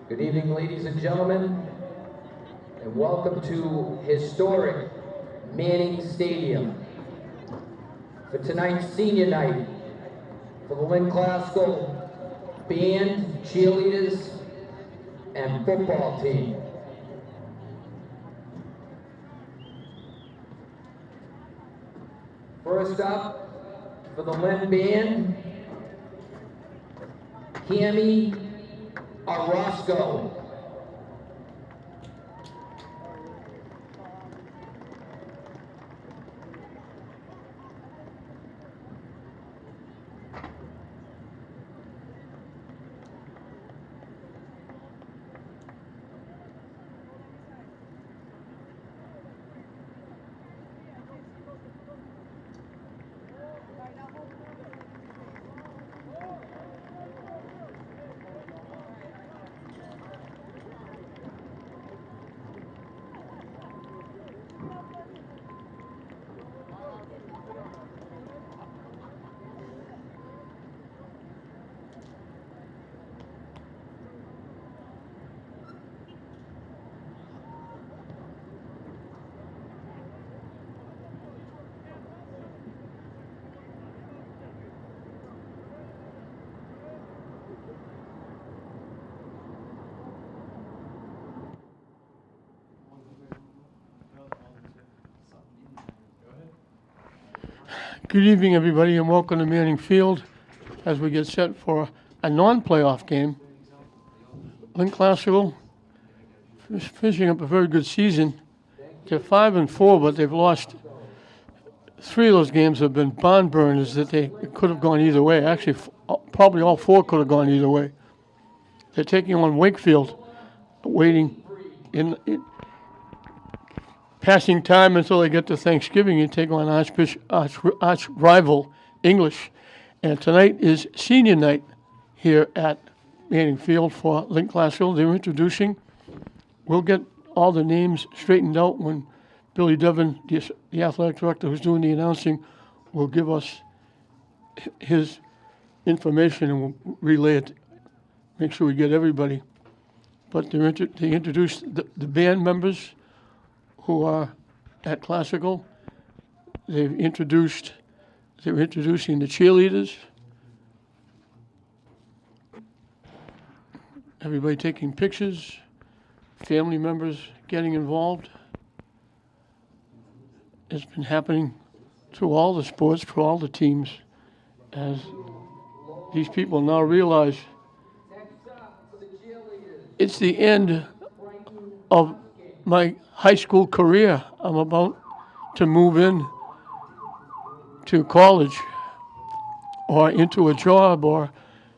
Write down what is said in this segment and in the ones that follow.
Good evening, ladies and gentlemen, and welcome to historic Manning Stadium for tonight's senior night for the Lynn Classical band, cheerleaders, and football team. First up, for the Lynn band, Cami Orozco. Good evening, everybody, and welcome to Manning Field as we get set for a non-playoff game. Lynn Classical is finishing up a very good season. They're 5-4, but they've lost 3 of those games have been barn burners that they could have gone either way. Actually, probably all 4 could have gone either way. They're taking on Wakefield, waiting in passing time until they get to Thanksgiving and take on arch rival English. And tonight is senior night here at Manning Field for Lynn Classical. They're introducing. We'll get all the names straightened out when Billy Devon, the athletic director who's doing the announcing, will give us his information and we'll relay it, make sure we get everybody. But they introduced the band members who are at Classical. They're introducing the cheerleaders. Everybody taking pictures, family members getting involved. It's been happening through all the sports, for all the teams, as these people now realize it's the end of my high school career. I'm about to move in to college or into a job or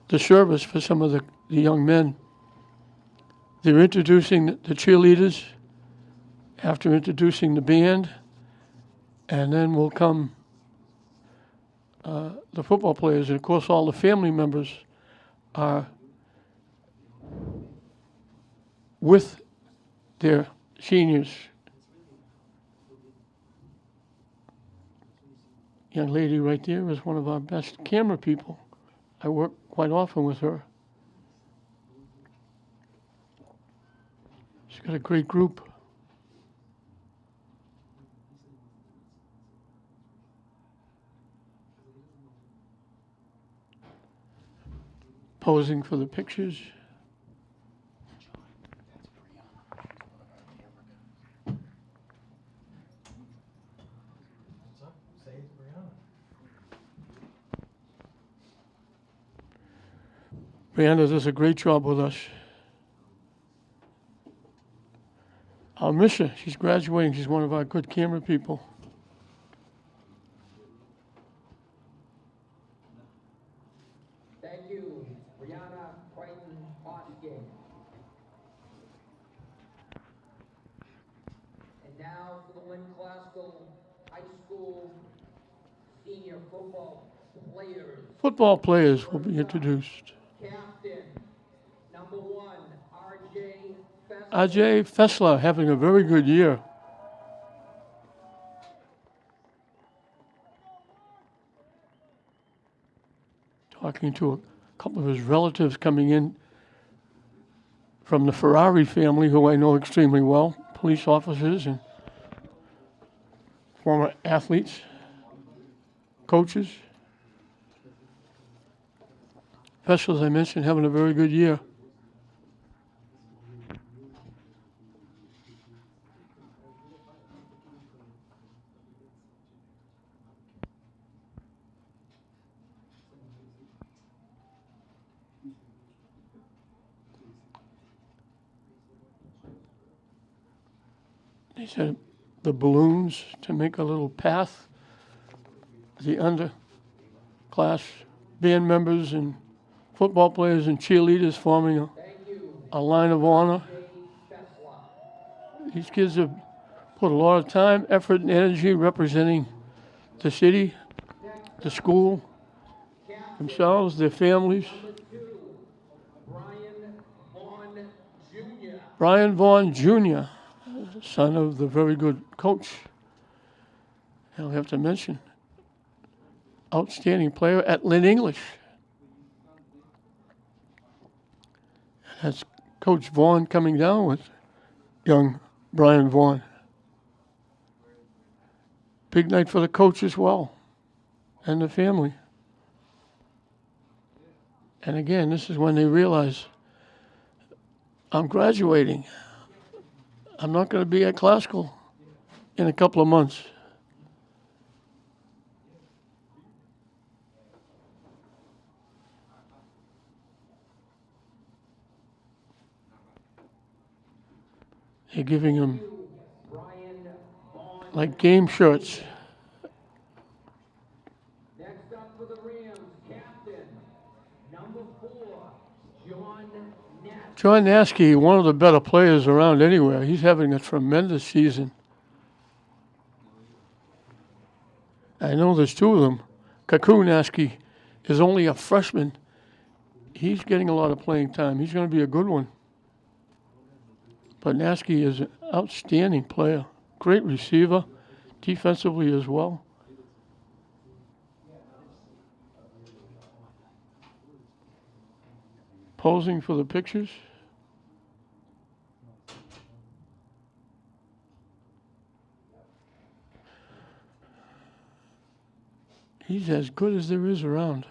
the service for some of the young men. They're introducing the cheerleaders after introducing the band, and then will come the football players. And, of course, all the family members are with their seniors. Young lady right there is one of our best camera people. I work quite often with her. She's got a great group. Posing for the pictures. Brianna does a great job with us. I'll miss her. She's graduating. She's one of our good camera people. Thank you, Brianna Crichton-Hosking. And now for the Lynn Classical High School senior football players. Football players will be introduced. Captain, number 1, R.J. Fessler. R.J. Fessler having a very good year. Talking to a couple of his relatives coming in from the Ferrari family, who I know extremely well, police officers and former athletes, coaches. Special, as I mentioned, having a very good year. They said the balloons to make a little path. The underclass band members and football players and cheerleaders forming a line of honor. These kids have put a lot of time, effort, and energy representing the city, the school, themselves, their families. Brian Vaughn Jr., son of the very good coach. And we have to mention, outstanding player at Lynn English. That's Coach Vaughn coming down with young Brian Vaughn. Big night for the coach as well, and the family. And again, this is when they realize, I'm graduating. I'm not going to be at classical in a couple of months. They're giving them like game shirts. Next up for the Rams, captain, number 4, John Naskey, one of the better players around anywhere. He's having a tremendous season. I know there's 2 of them. Kaku Naskey is only a freshman. He's getting a lot of playing time. He's going to be a good one. But Naskey is an outstanding player. Great receiver, defensively as well. Posing for the pictures. He's as good as there is around.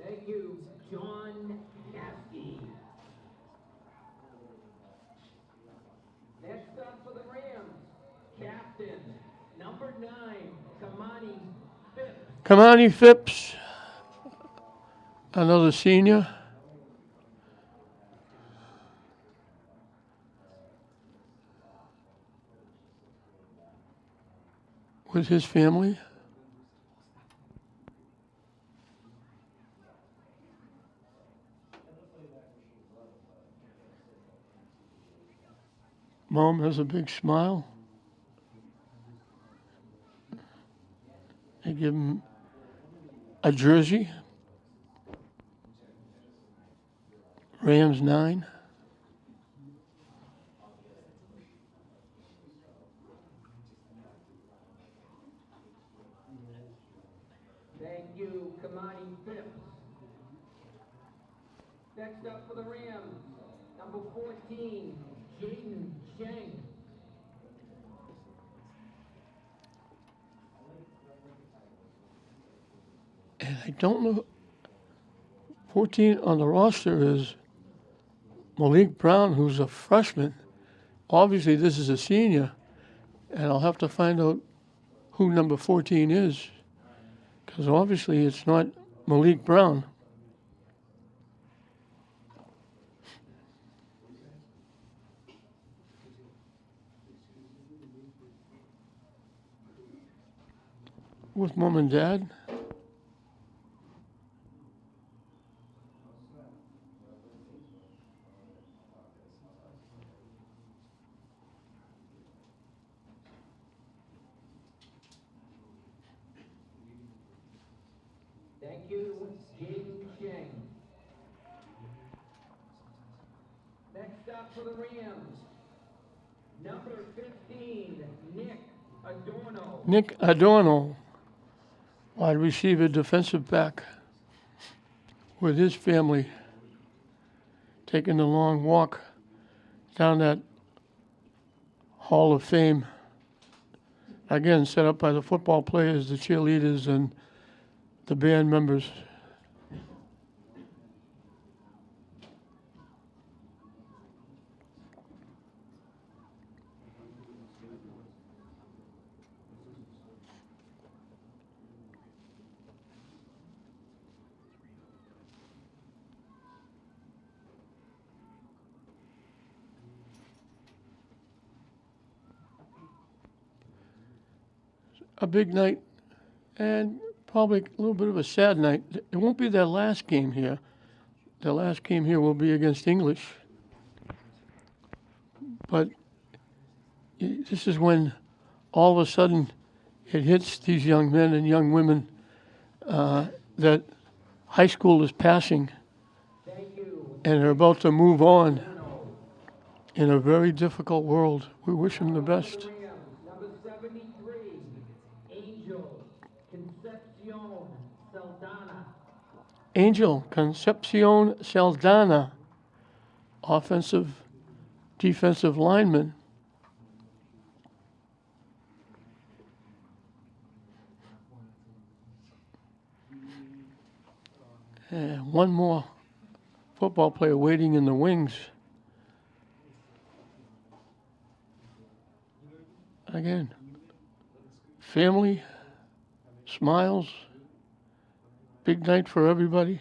Thank you, John Naskey. Next up for the Rams, captain, number 9, Kamani Phipps. Kamani Phipps, another senior. With his family. Mom has a big smile. They give him a jersey. Rams 9. Thank you, Kamani Phipps. Next up for the Rams, number 14, Jaden Cheng. And I don't know, 14 on the roster is Malik Brown, who's a freshman. Obviously, this is a senior, and I'll have to find out who number 14 is, because obviously it's not Malik Brown. With mom and dad. Thank you, Jaden Cheng. Next up for the Rams, number 15, Nick Nick Adorno, wide receiver, defensive back, with his family taking a long walk down that Hall of Fame. Again, set up by the football players, the cheerleaders, and the band members. A big night, and probably a little bit of a sad night. It won't be their last game here. Their last game here will be against English. But this is when all of a sudden it hits these young men and young women that high school is passing and they're about to move on in a very difficult world. We wish them the best. Number 73, Angel Concepcion Saldana. Angel Concepcion Saldana, offensive, defensive lineman. And one more football player waiting in the wings. Again, family, smiles, big night for everybody.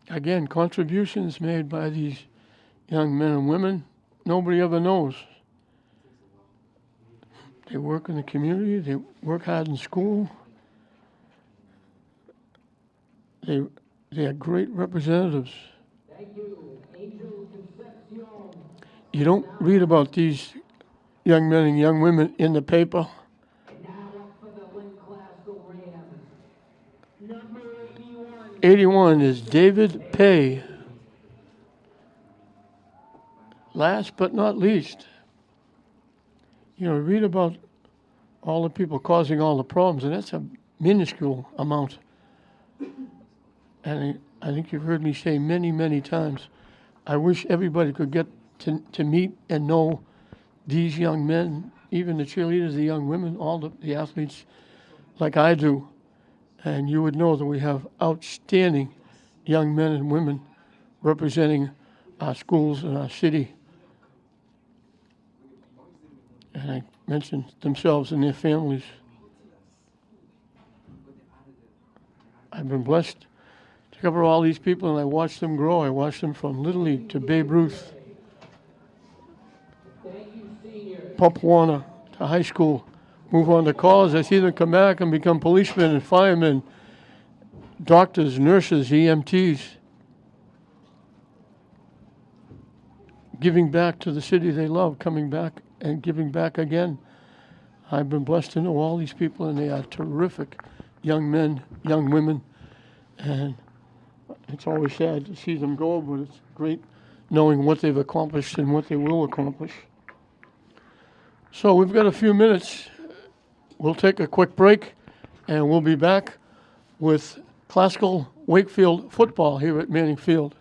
Again, contributions made by these young men and women, nobody ever knows. They work in the community, they work hard in school. They are great representatives. Thank you, Angel Concepcion. You don't read about these young men and young women in the paper. And now up for the Lynn Glasgow Rams. Number 81. 81 is David Pay. Last but not least, read about all the people causing all the problems, and that's a minuscule amount. And I think you've heard me say many, many times, I wish everybody could get to meet and know these young men, even the cheerleaders, the young women, all the athletes like I do. And you would know that we have outstanding young men and women representing our schools and our city. And I mentioned themselves and their families. I've been blessed to cover all these people, and I watched them grow. I watched them from Little League to Babe Ruth, Pop Warner to high school, move on to college. I see them come back and become policemen and firemen, doctors, nurses, EMTs, giving back to the city they love, coming back and giving back again. I've been blessed to know all these people, and they are terrific young men, young women, and it's always sad to see them go, but it's great knowing what they've accomplished and what they will accomplish. So we've got a few minutes. We'll take a quick break, and we'll be back with classical Wakefield football here at Manning Field.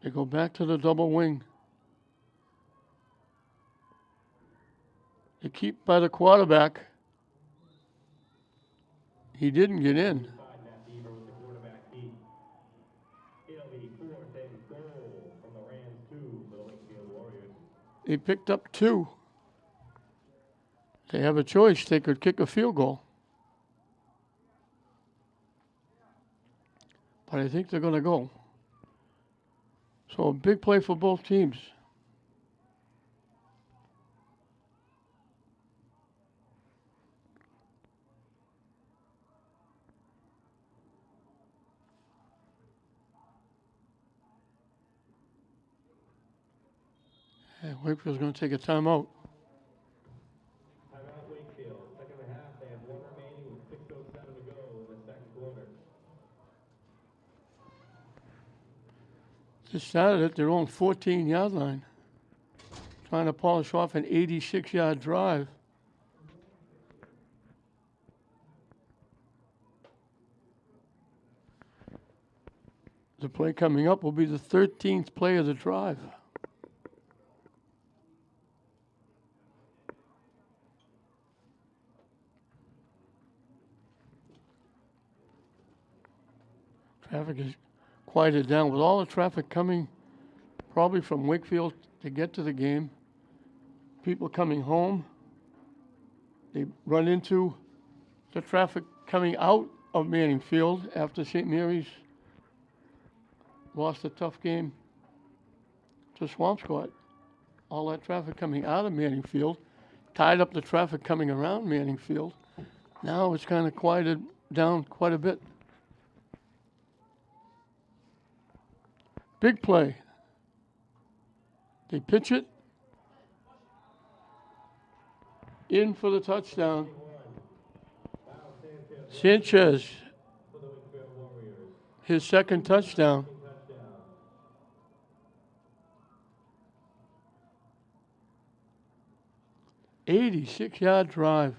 They go back to the double wing. They keep by the quarterback. He didn't get in. They picked up 2. They have a choice. They could kick a field goal. But I think they're going to go. So a big play for both teams. And Wakefield's going to take a timeout. Timeout Wakefield. Second and a half. They have 1 remaining with 6:07 to go in the second quarter. Just started at their own 14-yard line. Trying to polish off an 86-yard drive. The play coming up will be the 13th play of the drive. Traffic is quieted down. With all the traffic coming probably from Wakefield to get to the game, people coming home, they run into the traffic coming out of Manning Field after St. Mary's lost a tough game to Swampscott. All that traffic coming out of Manning Field tied up the traffic coming around Manning Field. Now it's kind of quieted down quite a bit. Big play. They pitch it in for the touchdown. Sanchez, his second touchdown. 86-yard drive.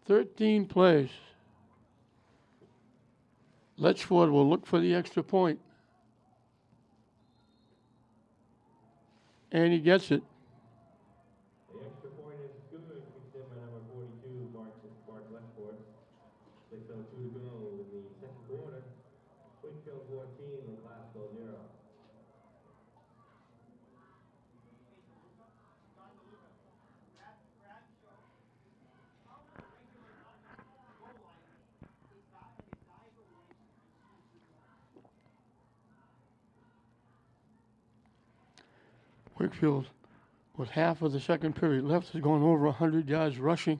Thirteen plays. Letchford will look for the extra point. And he gets it. The extra point is good. Kicks in by number 42, Mark Letchford. 6:02 to go in the second quarter. Wakefield 14 and Glasgow 0. Wakefield, with half of the second period left, has gone over 100 yards rushing.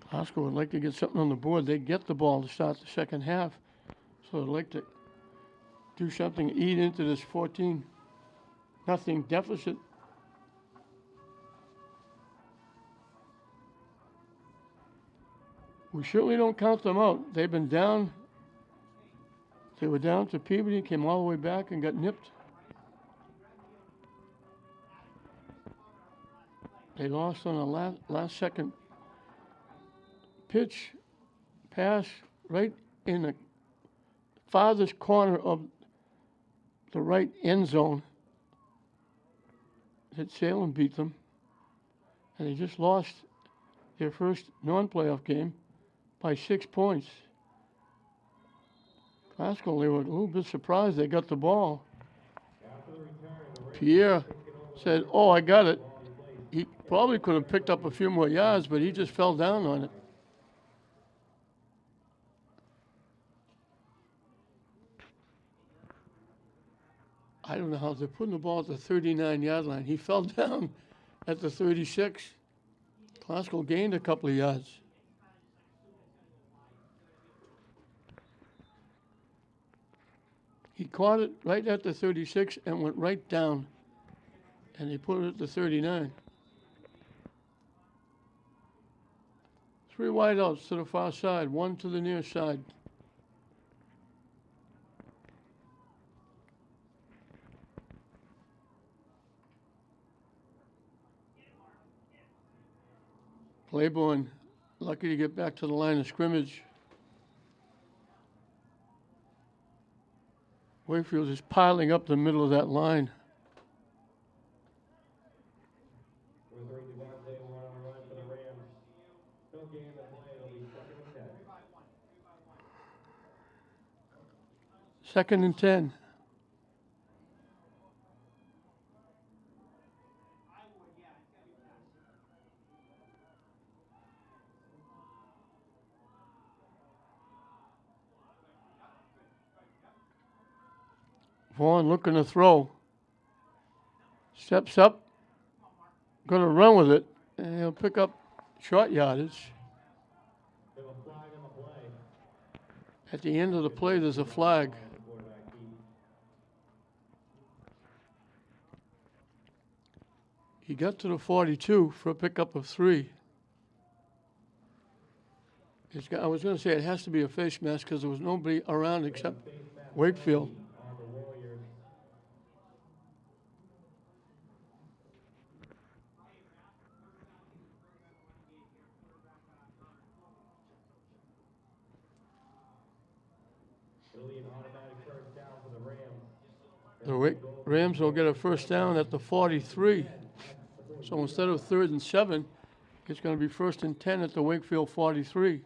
Glasgow would like to get something on the board. They get the ball to start the second half, so they'd like to do something, eat into this 14-0 deficit. We certainly don't count them out. They've been down. They were down to Peabody, came all the way back and got nipped. They lost on a last second pitch, pass right in the farthest corner of the right end zone. That Salem beat them, and they just lost their first non-playoff game by 6 points. Glasgow, they were a little bit surprised they got the ball. Pierre said, "Oh, I got it." He probably could have picked up a few more yards, but he just fell down on it. I don't know how they're putting the ball at the 39-yard line. He fell down at the 36. Glasgow gained a couple of yards. He caught it right at the 36 and went right down, and they put it at the 39. 3 wideouts to the far side, 1 to the near side. Claiborne, lucky to get back to the line of scrimmage. Wakefield is piling up the middle of that line. Number 3, Devontae Warren on the run for the Rams. No game to play. It'll be 2nd and 10. 2nd and 10. Vaughn looking to throw. Steps up. Going to run with it. And he'll pick up short yardage. They have a flag on the play. At the end of the play, there's a flag. Quarterback keep. He got to the 42 for a pickup of 3. I was going to say it has to be a face mask because there was nobody around except Face mask Wakefield. on the Warriors. It'll be an automatic first down for the Rams. The Rams will get a first down at the 43. So instead of 3rd and 7, it's going to be 1st and 10 at the Wakefield 43.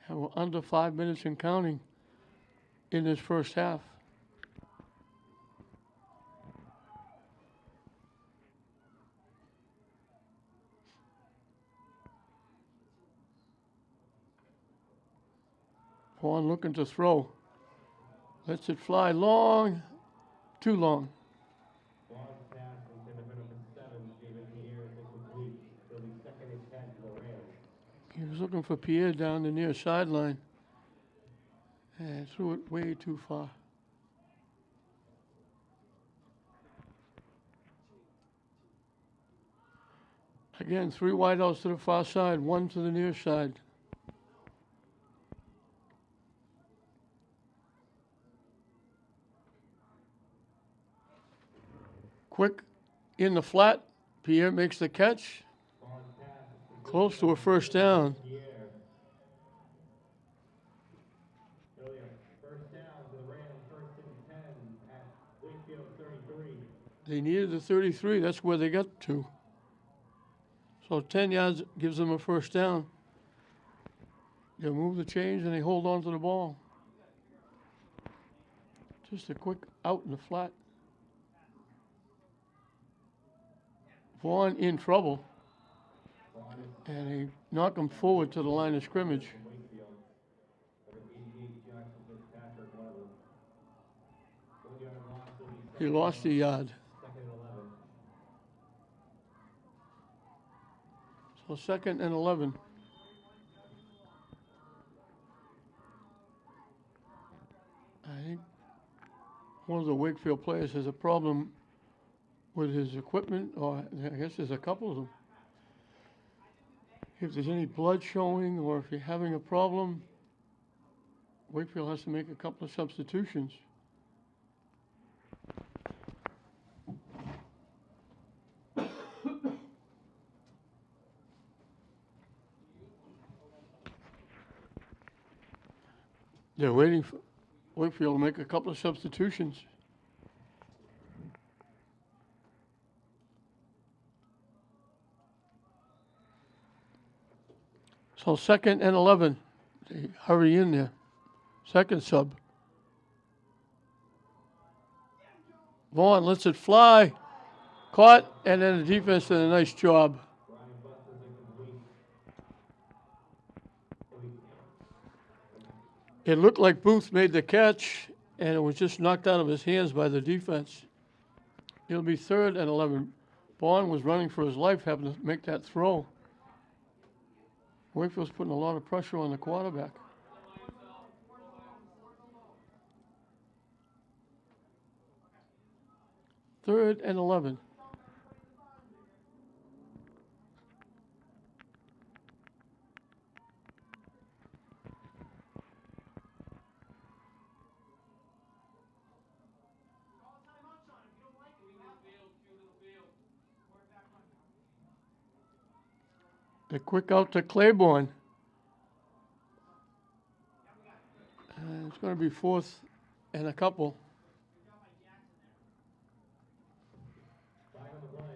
And we're under 5 minutes and counting in this first half. Vaughn looking to throw. Lets it fly long, too long. Vaughn's pass intended for number 7, gave it to Pierre, it's incomplete. It'll be 2nd and 10 for the Rams. He was looking for Pierre down the near sideline and threw it way too far. Again, 3 wideouts to the far side, 1 to the near side. Quick in the flat. Pierre makes the catch. Vaughn's pass is Close to a first down. Pierre. It'll be a first down for the Rams, 1st and 10 at Wakefield 33. They needed the 33. That's where they got to. So 10 yards gives them a first down. They move the chains and they hold on to the ball. Just a quick out in the flat. Vaughn in trouble. And they knock him forward to the line of scrimmage. From Wakefield. Number 88, Jackson Fitzpatrick, one of them. 1 yard loss, it'll be He lost a yard. 2nd and 11. So 2nd and 11. I think one of the Wakefield players has a problem with his equipment, or I guess there's a couple of them. If there's any blood showing or if you're having a problem, Wakefield has to make a couple of substitutions. They're waiting for Wakefield to make a couple of substitutions. So 2nd and 11. They hurry in there. Second sub. Vaughn lets it fly. Caught, and then the defense did a nice job. Brian Bus is incomplete. It looked like Booth made the catch, and it was just knocked out of his hands by the defense. It'll be 3rd and 11. Vaughn was running for his life, having to make that throw. Wakefield's putting a lot of pressure on the quarterback. Third and 11. The quick out to Claiborne. And it's going to be 4th and a couple. Flag on the play.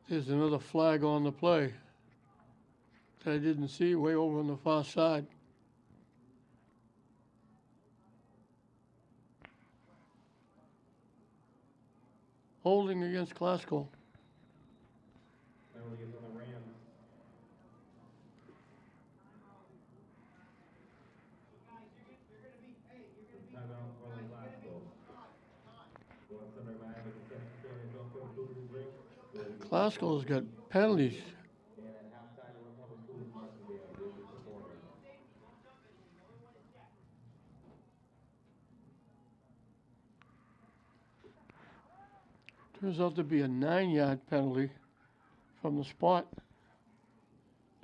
There's another flag on the play that I didn't see way over on the far side. Holding against Glasgow. Penalty is on the Rams. Timeout for the Glasgow. Once under MIAA concession stand is off for food and drink. Glasgow's got penalties. And at halftime, the Public Schools Marching Band will be performing. Turns out to be a 9-yard penalty from the spot.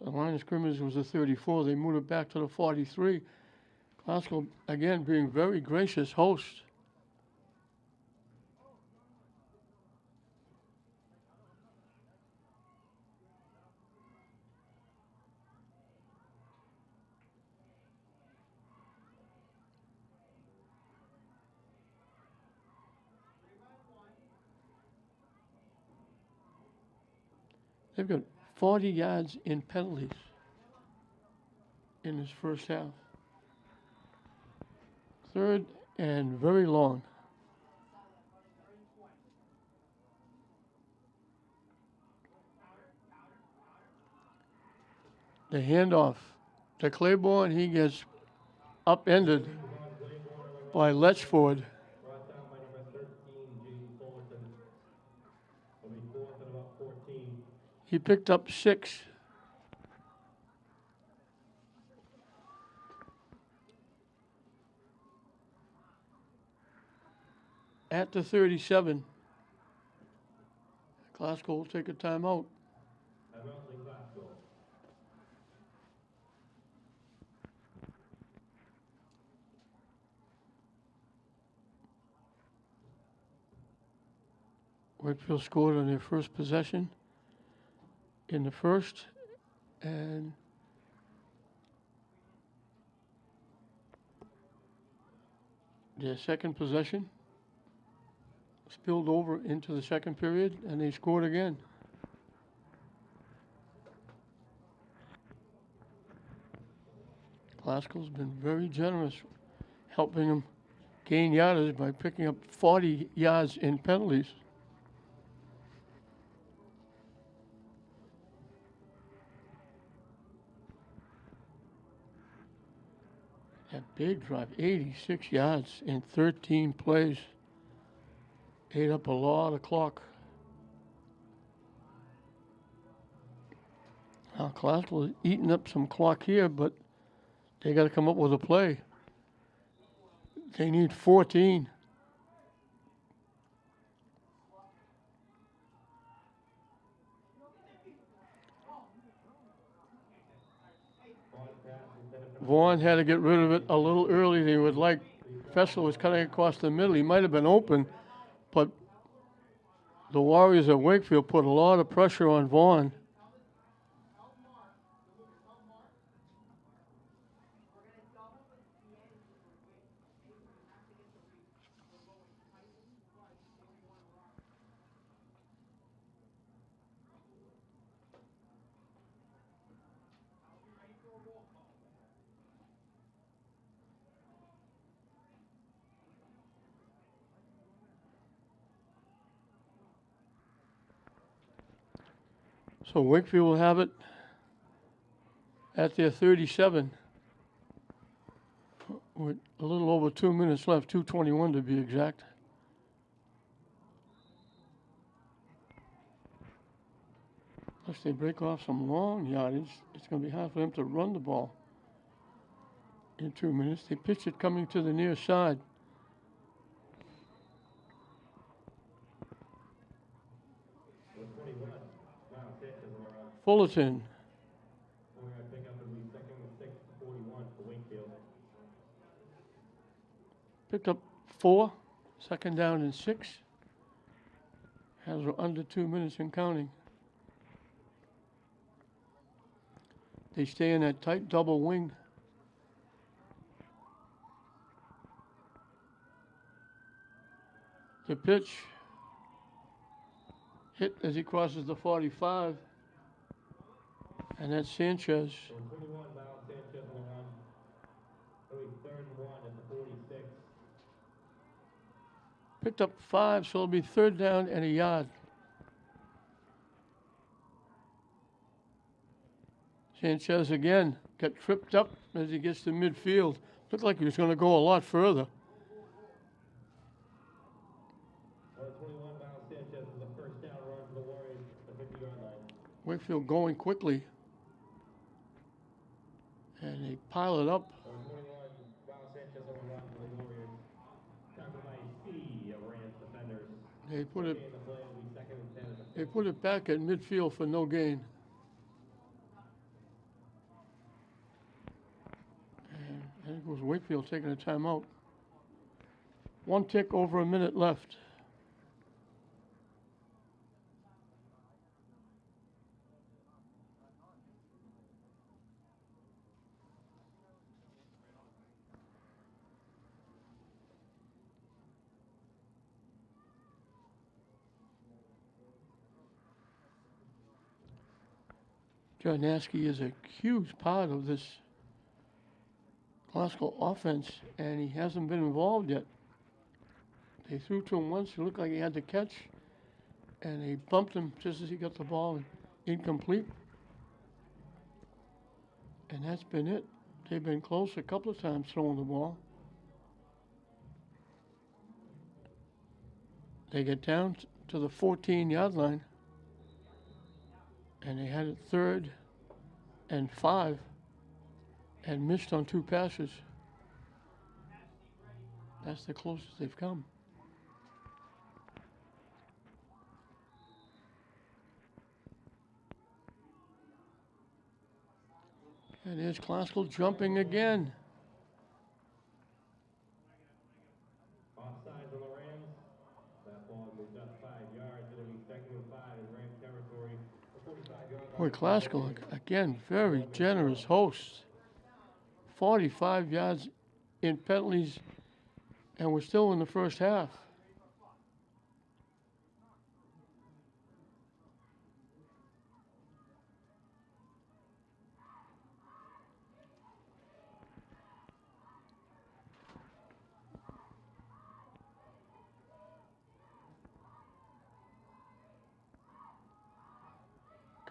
The line of scrimmage was a 34. They moved it back to the 43. Glasgow, again, being very gracious host. They've got 40 yards in penalties in this first half. 3rd and very long. The handoff to Claiborne, he gets upended by Letchford. Brought down by number 13, James Fullerton. Will be 4th and about 14. He picked up 6. At the 37. Glasgow will take a timeout. Timeout in Glasgow. Wakefield scored on their first possession in the first, and their second possession spilled over into the second period, and they scored again. Glasgow's been very generous, helping them gain yardage by picking up 40 yards in penalties. That big drive, 86 yards in 13 plays. Ate up a lot of clock. Now, Glasgow is eating up some clock here, but they got to come up with a play. They need 14. Vaughn had to get rid of it a little early. They would like. Fessler was cutting across the middle. He might have been open, but the Warriors of Wakefield put a lot of pressure on Vaughn. So Wakefield will have it at their 37 with a little over 2 minutes left, 2:21 to be exact. Unless they break off some long yardage, it's going to be hard for them to run the ball in 2 minutes. They pitch it coming to the near side. Fullerton. We're going to pick up the 2nd and 6, 41 for Wakefield. Picked up 4, 2nd down and 6. As we're under 2 minutes and counting. They stay in that tight double wing. The pitch hit as he crosses the 45. And that's Sanchez. So 21 Val Sanchez on the run. It'll be 3rd and 1 at the 46. Picked up 5, so it'll be 3rd down and a yard. Sanchez again got tripped up as he gets to midfield. Looked like he was going to go a lot further. 21 Val Sanchez with a 1st down run for the Warriors at the 50-yard line. Wakefield going quickly. And they pile it up. 21 Val Sanchez on the run for the Warriors. Tackled by a sea of Rams defenders. They put it. The play will be 2nd and 10 at the They put it back at midfield for no gain. And I think it was Wakefield taking a timeout. 1 tick over a minute left. Jarnaski is a huge part of this Glasgow offense, and he hasn't been involved yet. They threw to him once, he looked like he had the catch, and they bumped him just as he got the ball incomplete. And that's been it. They've been close a couple of times throwing the ball. They get down to the 14-yard line, and they had it 3rd and 5 and missed on 2 passes. That's the closest they've come. And there's Glasgow jumping again. Offsides on the Rams. That ball moved up 5 yards. It'll be 2nd and 5 in Ram territory. The 45-yard line. Boy, Glasgow, again, very generous hosts. 45 yards in penalties, and we're still in the first half.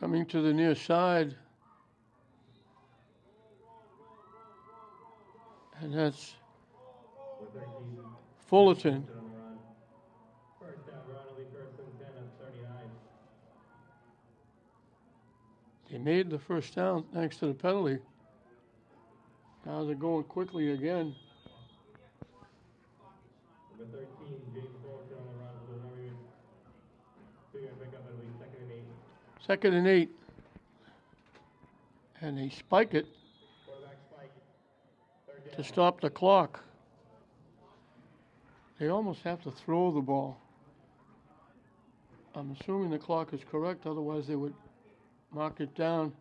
Coming to the near side. And that's Fullerton. First down run will be 1st and 10 at 39. They made the first down thanks to the penalty. Now they're going quickly again. Number 13, James Fullerton on the run for the Warriors. 2-yard pickup, it'll be 2nd and 8. 2nd and 8. And they spike it Quarterback spike. 3rd down. to stop the clock. They almost have to throw the ball. I'm assuming the clock is correct, otherwise they would mark it down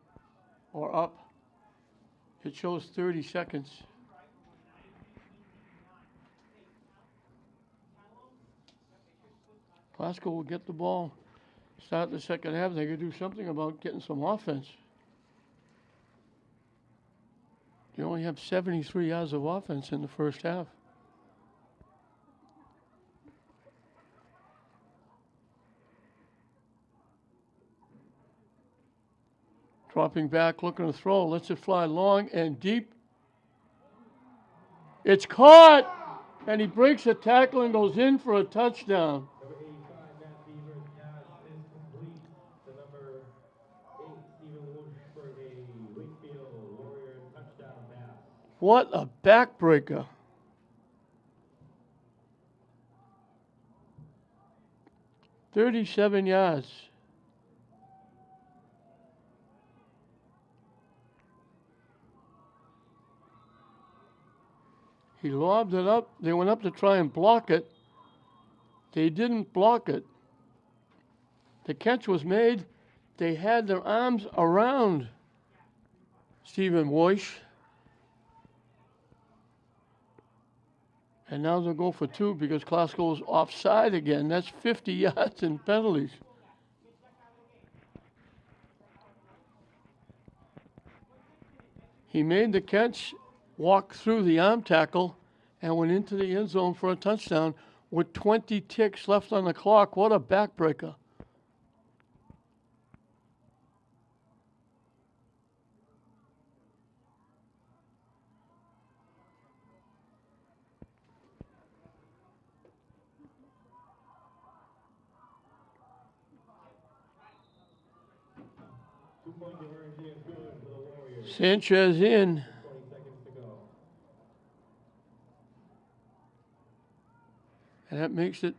or up. It shows 30 seconds. Glasgow will get the ball. Start the second half. They could do something about getting some offense. You only have 73 yards of offense in the first half. Dropping back, looking to throw, lets it fly long and deep. It's caught! And he breaks a tackle and goes in for a touchdown. Number 85, Matt Beaver's pass is complete to number 8, Stephen Woosh for a Wakefield Warriors touchdown pass. What a backbreaker. "37 yards. He lobbed it up. They went up to try and block it. They didn't block it. The catch was made. They had their arms around Stephen Weish. And now they'll go for 2 because Glasgow's offside again. That's 50 yards in penalties. He made the catch, walked through the arm tackle, and went into the end zone for a touchdown with 20 ticks left on the clock. What a backbreaker. Sanchez in. 20 seconds to go. And that makes it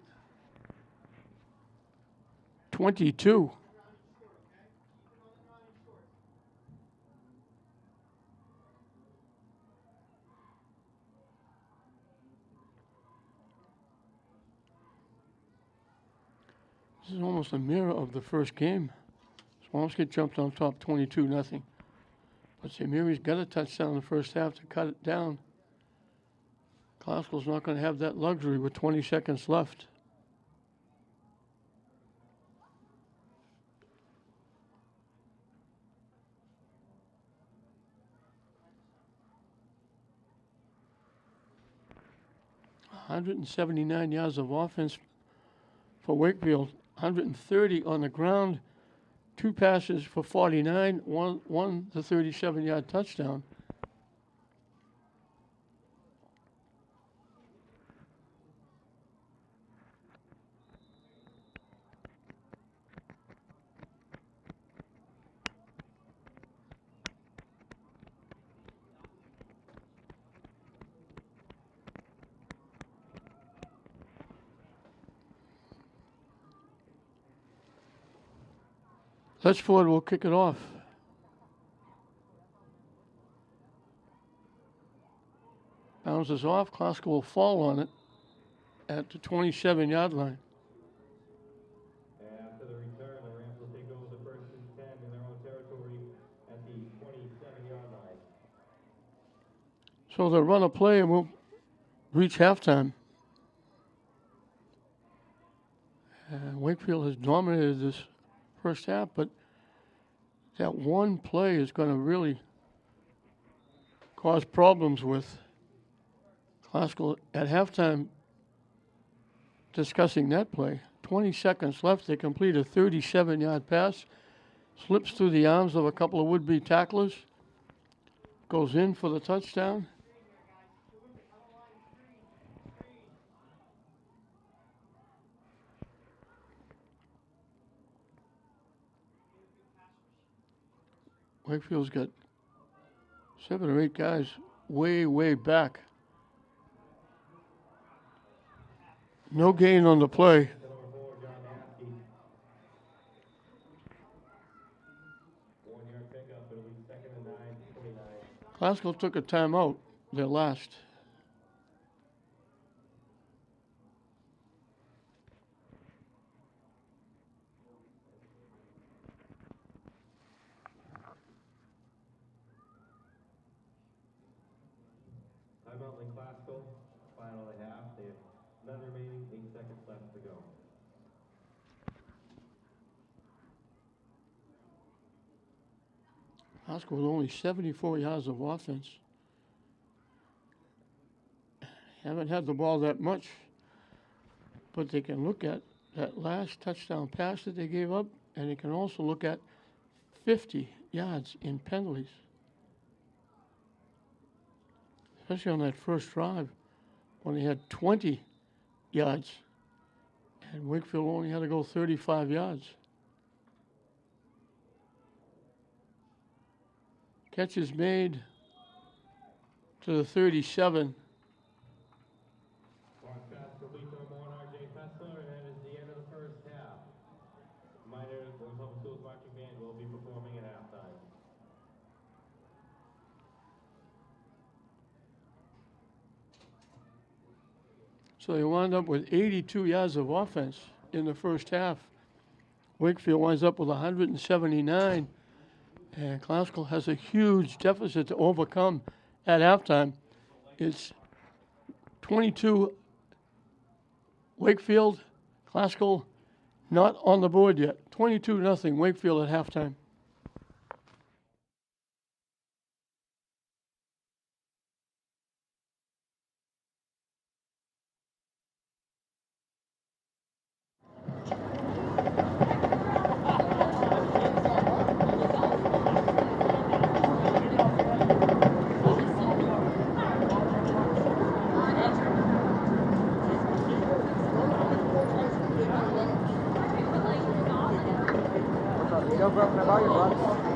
22. This is almost a mirror of the first game. Swamps get jumped on top 22-0. But St. Mary's got a touchdown in the first half to cut it down. Glasgow's not going to have that luxury with 20 seconds left. $179 yards of offense for Wakefield. 130 on the ground. 2 passes for 49, one the 37-yard touchdown. Letchford will kick it off. Bounces off. Glasgow will fall on it at the 27-yard line. After the return, the Rams will take over the first and 10 in their own territory at the 27-yard line. So they'll run a play and we'll reach halftime. Wakefield has dominated this first half, but that one play is going to really cause problems with Glasgow at halftime. Discussing that play, 20 seconds left. They complete a 37-yard pass, slips through the arms of a couple of would-be tacklers, goes in for the touchdown. Wakefield's got 7 or 8 guys way back. No gain on the play. Glasgow took a timeout, their last. Timeout in Glasgow, final of the half. They have none remaining, 8 seconds left to go. Glasgow with only 74 yards of offense. Haven't had the ball that much, but they can look at that last touchdown pass that they gave up, and they can also look at 50 yards in penalties. Especially on that first drive when they had 20 yards and Wakefield only had to go 35 yards. Catch is made to the 37. Mark pass complete to number 1, R.J. Fessler, and that is the end of the first half. Reminder, the Public Schools Marching Band will be performing at halftime. So they wound up with 82 yards of offense in the first half. Wakefield winds up with 179, And Classical has a huge deficit to overcome at halftime. It's 22 Wakefield, Classical not on the board yet. 22-0 Wakefield at halftime. Still broken about your bud.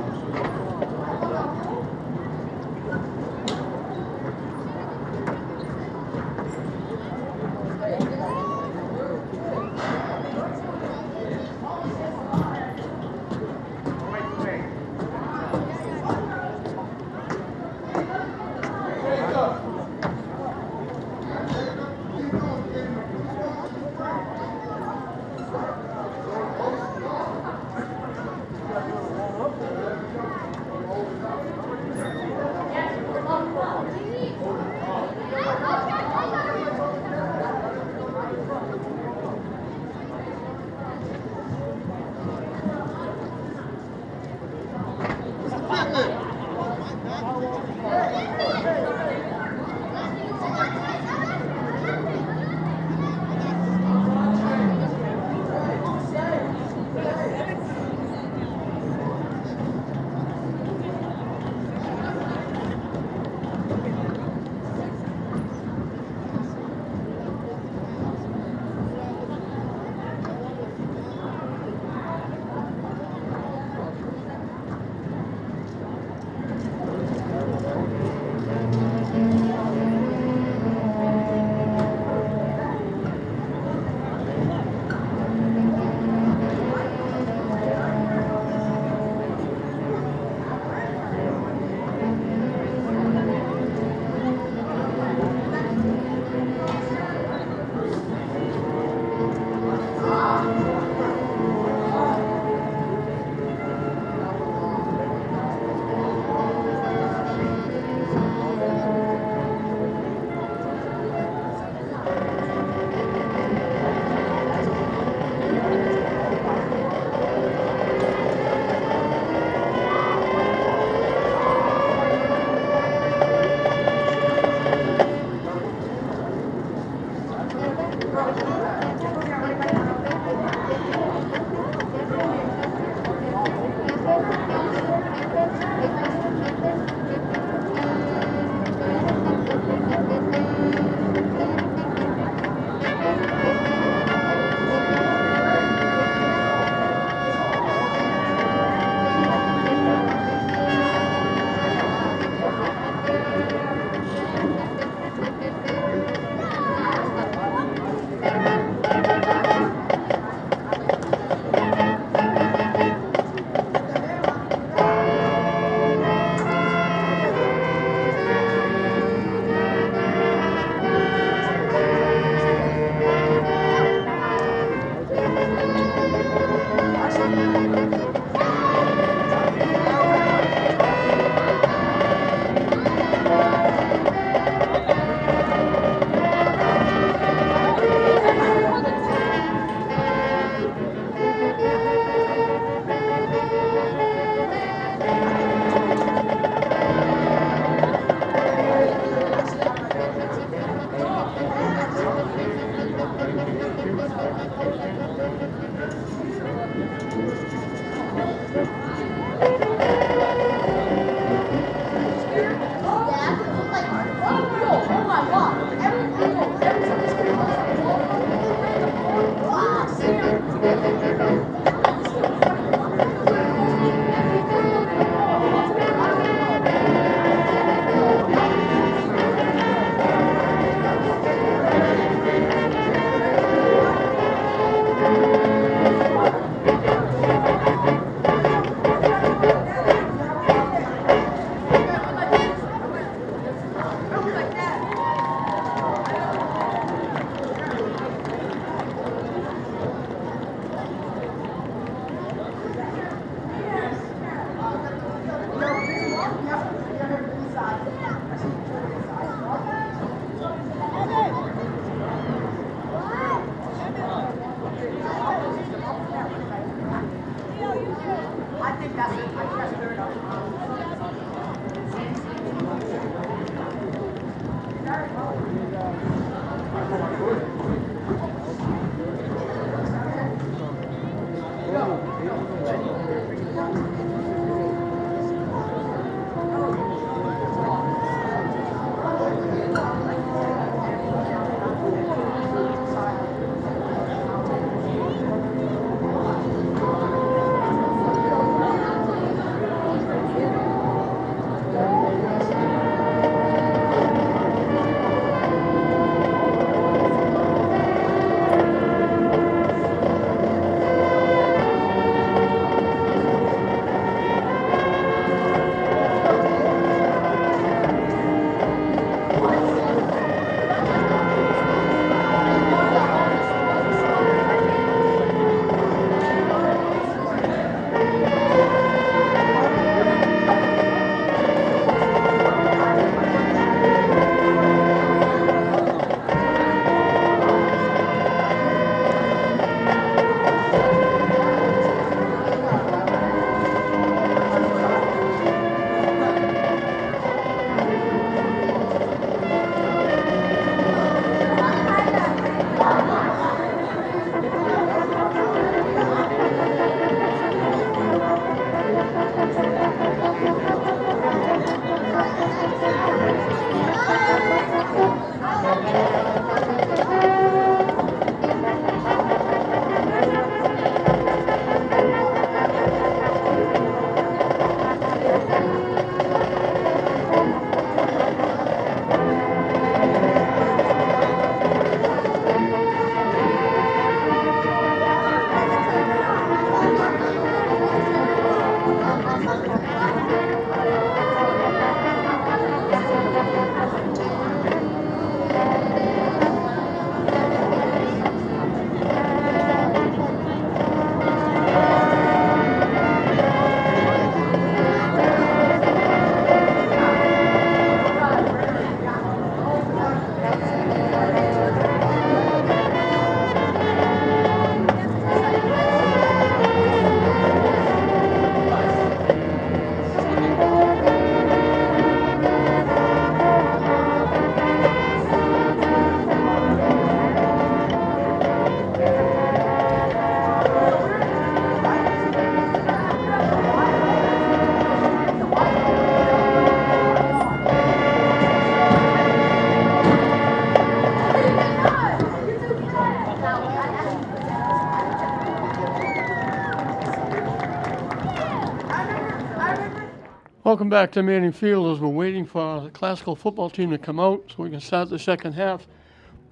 Welcome back to Manning Field as we're waiting for the classical football team to come out so we can start the second half.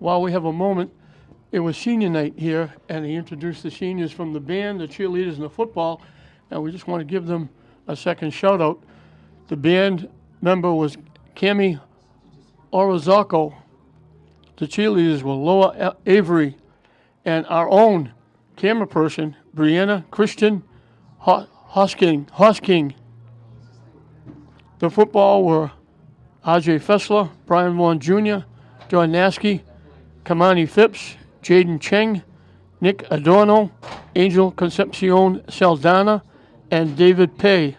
While we have a moment, it was senior night here, and he introduced the seniors from the band, the cheerleaders, and the football, and we just want to give them a second shout out. The band member was Cami Orozco. The cheerleaders were Loa Avery, and our own camera person, Brianna Christian Hosking. The football were R.J. Fessler, Brian Vaughn Jr., John Naskey, Kamani Phipps, Jaden Cheng, Nick Adorno, Angel Concepcion Saldana, and David Pay.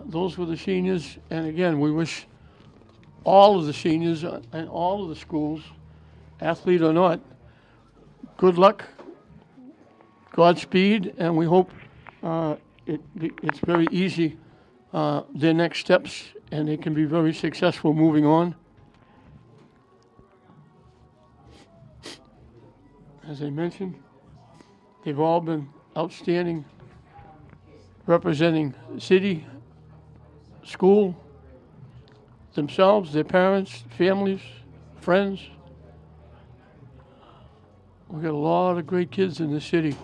Those were the seniors, and again, we wish all of the seniors and all of the schools, athlete or not, good luck, Godspeed, and we hope it's very easy, their next steps, and they can be very successful moving on. As I mentioned, they've all been outstanding, representing city, school, themselves, their parents, families, friends. We've got a lot of great kids in this city.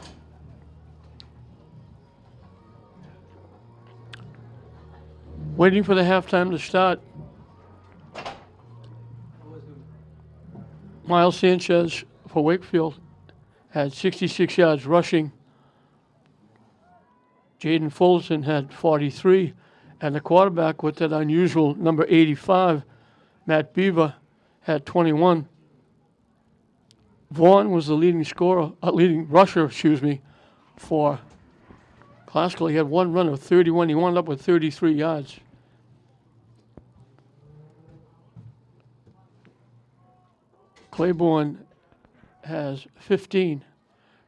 Waiting for the halftime to start. Miles Sanchez for Wakefield had 66 yards rushing. Jaden Fullerton had 43. And the quarterback with that unusual number 85, Matt Beaver, had 21. Vaughn was the leading rusher, for Classical, he had one run of 31. He wound up with 33 yards. Claiborne has 15.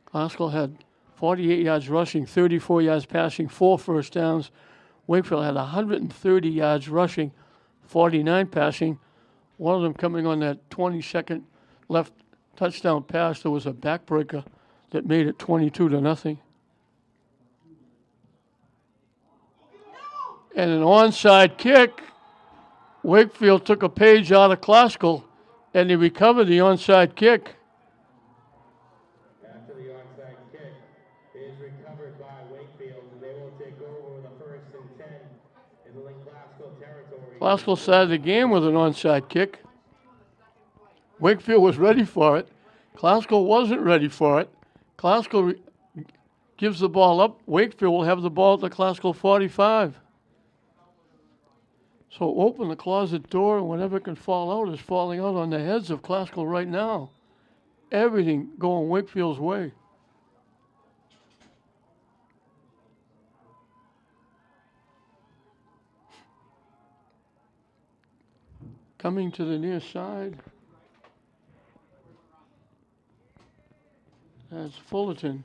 Classical had 48 yards rushing, 34 yards passing, 4 first downs. Wakefield had 130 yards rushing, 49 passing. One of them coming on that 22nd left touchdown pass. There was a backbreaker that made it 22-0. And an onside kick. Wakefield took a page out of Classical, and he recovered the onside kick. After the onside kick is recovered by Wakefield, and they will take over the 1st and 10 in the Link Classical territory. Classical started the game with an onside kick. Wakefield was ready for it. Classical wasn't ready for it. Classical gives the ball up. Wakefield will have the ball at the Classical 45. So open the closet door, and whatever can fall out is falling out on the heads of Classical right now. Everything going Wakefield's way. Coming to the near side. That's Fullerton.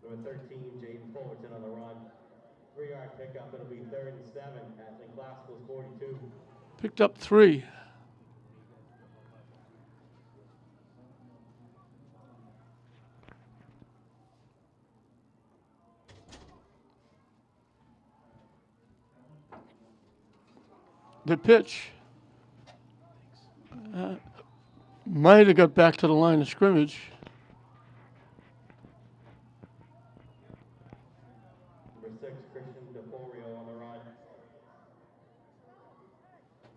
Number 13, Jaden Fullerton on the run. 3-yard pickup. It'll be 3rd and 7 at Link Classical's 42. Picked up 3. The pitch might have got back to the line of scrimmage. Number 6, Christian DeForio on the run.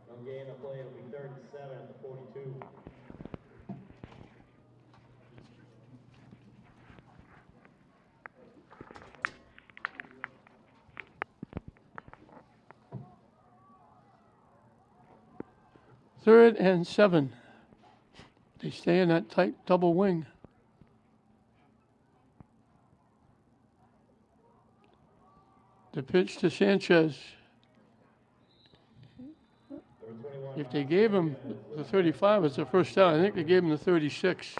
No gain of play. It'll be 3rd and 7 at the 42. Third and 7. They stay in that tight double wing. The pitch to Sanchez. If they gave him the 35, it's a first down. I think they gave him the 36.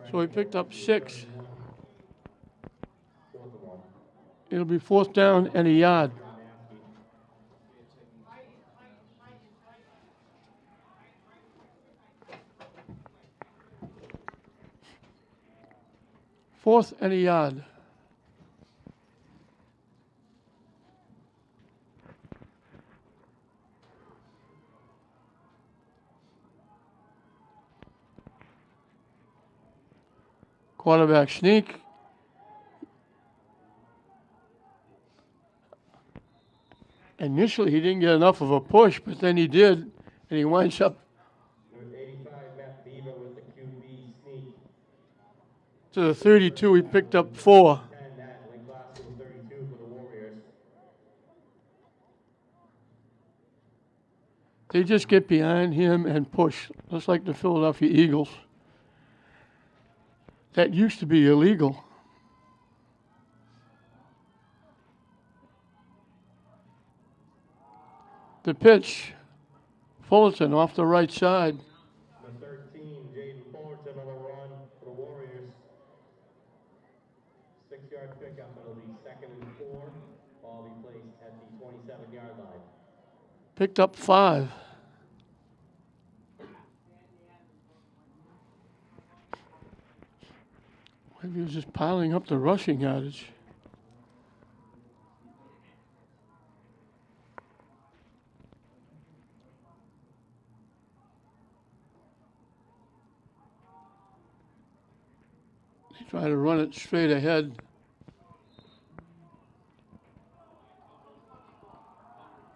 So he picked up 6. It'll be 4th down and a yard. Fourth and a yard. Quarterback sneak. Initially, he didn't get enough of a push, but then he did, and he winds up Number 85, Matt Beaver with the QB sneak. to the 32. He picked up 4. 10 at Link Classical 32 for the Warriors. They just get behind him and push, just like the Philadelphia Eagles. That used to be illegal. The pitch, Fullerton off the right side. Number 13, Jaden Fullerton on the run for the Warriors. 6-yard pickup. It'll be 2nd and 4. Ball will be placed at the 27-yard line. Picked up 5. Maybe he was just piling up the rushing yardage. They try to run it straight ahead.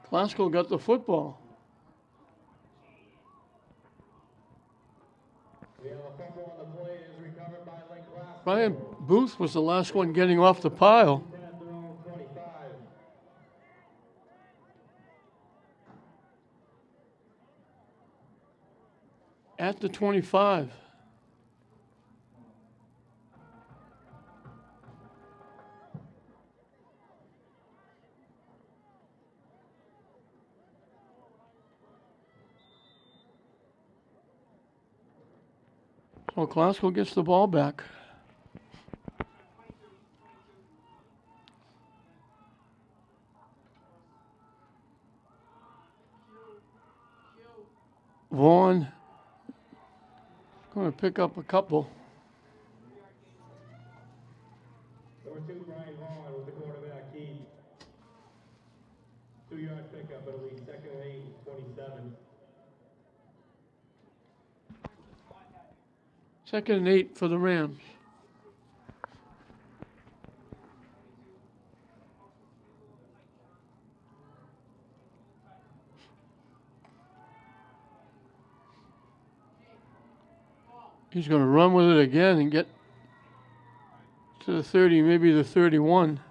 Classical got the football. We have a fumble on the play. It is recovered by Link Classical. Brian Booth was the last one getting off the pile. At their own 25. At the 25. So Glasgow gets the ball back. Vaughn going to pick up a couple. Number 2, Brian Vaughn with the quarterback key. 2-yard pickup. It'll be 2nd and 8, 27. 2nd and 8 for the Rams. He's going to run with it again and get to the 30, maybe the 31.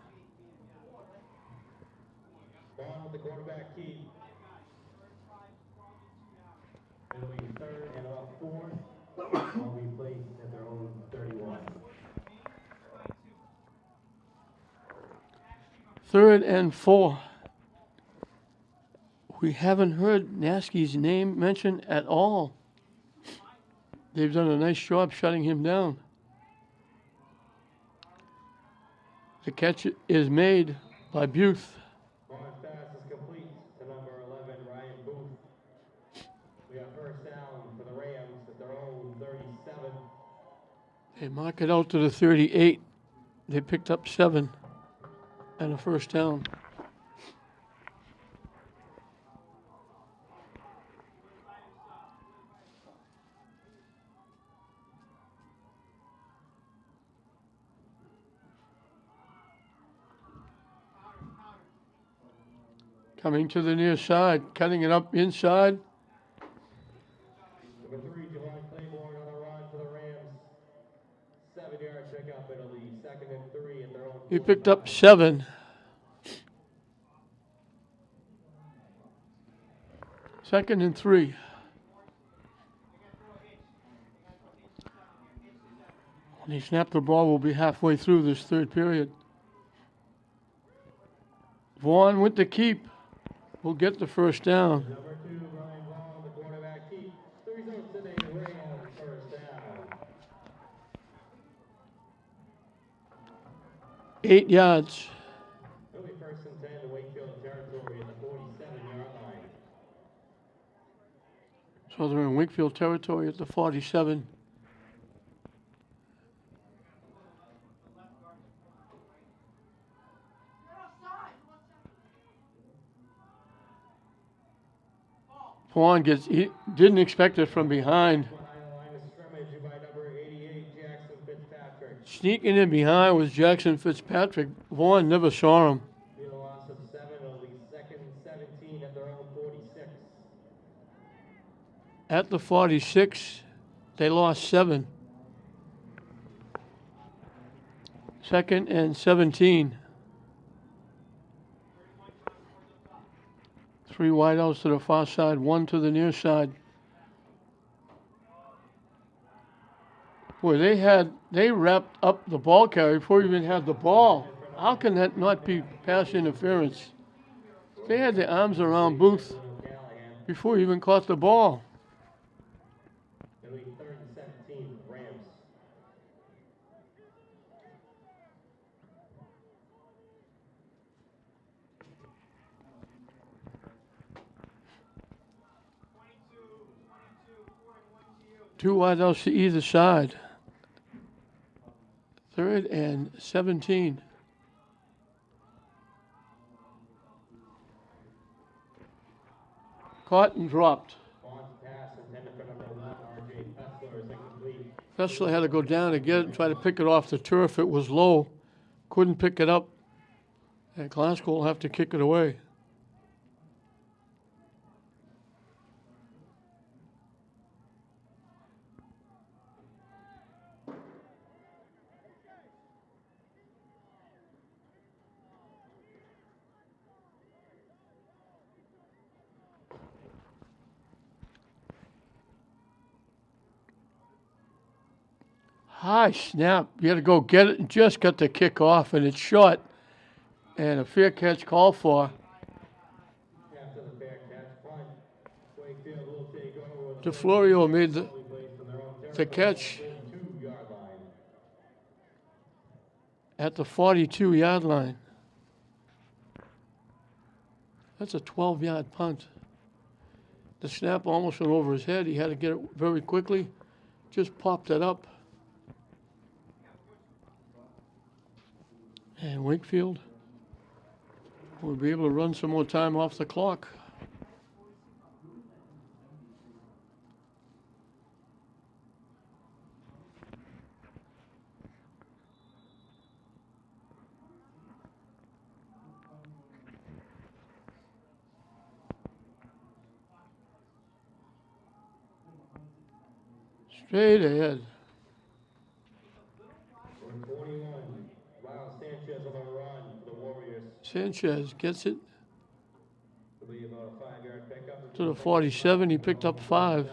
Vaughn with the quarterback key. It'll be 3rd and about 4. Will be placed at their own 31. 3rd and 4. We haven't heard Nasky's name mentioned at all. They've done a nice job shutting him down. The catch is made by Buth. Vaughn's pass is complete to number 11, Ryan Booth. We have first down for the Rams at their own 37. They mark it out to the 38. They picked up 7 and a first down. Coming to the near side, cutting it up inside. Number 3, Javon Claiborne on the run for the Rams. 7-yard pickup. It'll be 2nd and 3 at their own. He picked up 7. 2nd and 3. When he snapped the ball, we'll be halfway through this 3rd period. Vaughn with the keep. Will get the first down. Number 2, Brian Vaughn, the quarterback keep. The result today, the Rams first down. 8 yards. It'll be 1st and 10 to Wakefield territory at the 47-yard line. So they're in Wakefield territory at the 47. Vaughn he didn't expect it from behind. Behind the line of scrimmage by number 88, Jackson Fitzpatrick. Sneaking in behind was Jackson Fitzpatrick. Vaughn never saw him. Be a loss of 7. It'll be 2nd and 17 at their own 46. At the 46, they lost 7. 2nd and 17. 3 wideouts to the far side, 1 to the near side. Boy, they wrapped up the ball carrier before we even had the ball. How can that not be pass interference? They had their arms around Booth before he even caught the ball. It'll be 3rd and 17, Rams. Two wideouts to either side. 3rd and 17. Caught and dropped. Vaughn's pass intended for number 1, R.J. Fessler is incomplete. Fessler had to go down to get it and try to pick it off the turf. It was low. Couldn't pick it up. And Glasgow will have to kick it away. High snap. You got to go get it and just got the kick off, and it's short. And a fair catch called for. After the fair catch punt, Wakefield will take over. DeFlorio made the catch. at the 42-yard line. That's a 12-yard punt. The snap almost went over his head. He had to get it very quickly. Just popped it up. And Wakefield will be able to run some more time off the clock. Straight ahead. Number 41, Miles Sanchez on the run for the Warriors. Sanchez gets it It'll be about a 5-yard pickup. to the 47. He picked up 5.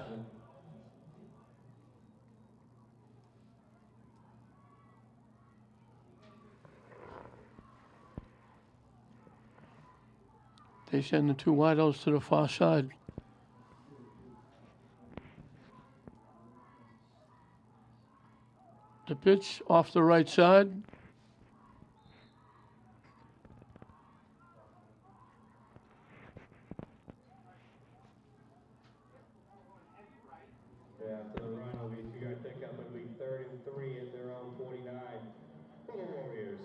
They send the 2 wideouts to the far side. The pitch off the right side. Yeah, so the run will be a 2-yard pickup. It'll be 3rd and 3 at their own 49 for the Warriors.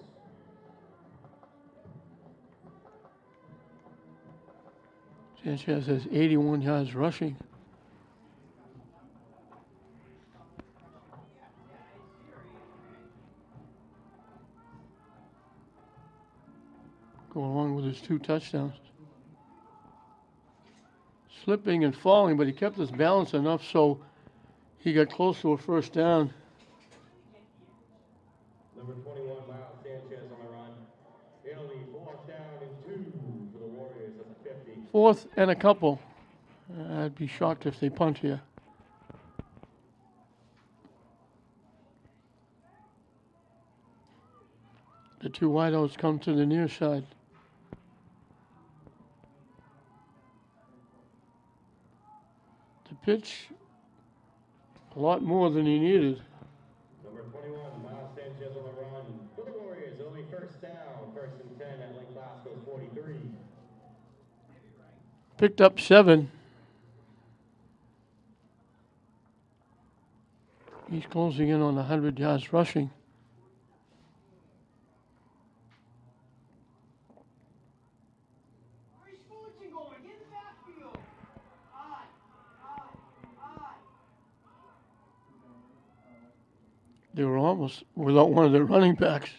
Sanchez has 81 yards rushing. Go along with his 2 touchdowns. Slipping and falling, but he kept his balance enough so he got close to a first down. Number 21, Miles Sanchez on the run. It'll be 4th down and 2 for the Warriors at the 50. 4th and a couple. I'd be shocked if they punt here. The 2 wideouts come to the near side. The pitch, a lot more than he needed. Number 21, Miles Sanchez on the run for the Warriors. It'll be 1st down, 1st and 10 at Lake Glasgow's 43. Picked up 7. He's closing in on 100 yards rushing. They were almost without one of their running backs.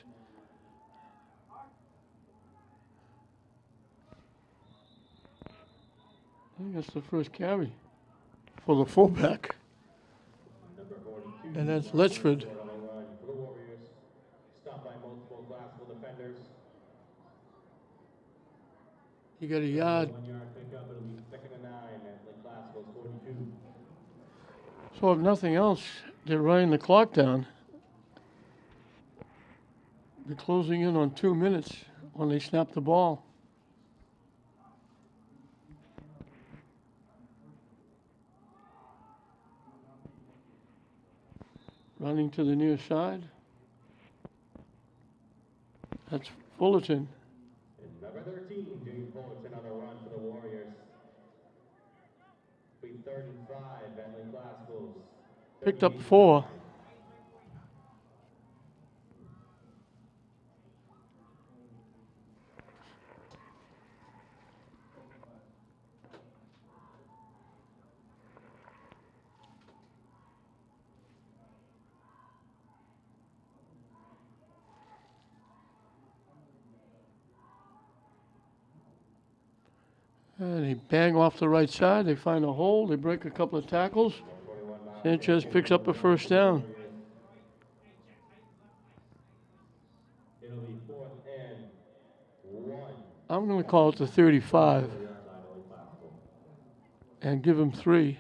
I think that's the first carry for the fullback. Number 42, And that's Letchford. on the run for the Warriors. Stopped by multiple Glasgow defenders. He got a yard. 1-yard pickup. It'll be 2nd and 9 at Lake Glasgow's 42. So if nothing else, they're running the clock down. They're closing in on 2 minutes when they snap the ball. Running to the near side. That's Fullerton. And number 13, James Fullerton on the run for the Warriors. It'll be 3rd and 5 at Lake Glasgow's. Picked up 4. And they bang off the right side. They find a hole. They break a couple of tackles. Sanchez picks up a first down. It'll be 4th and 1. I'm going to call it the 35 and give him 3.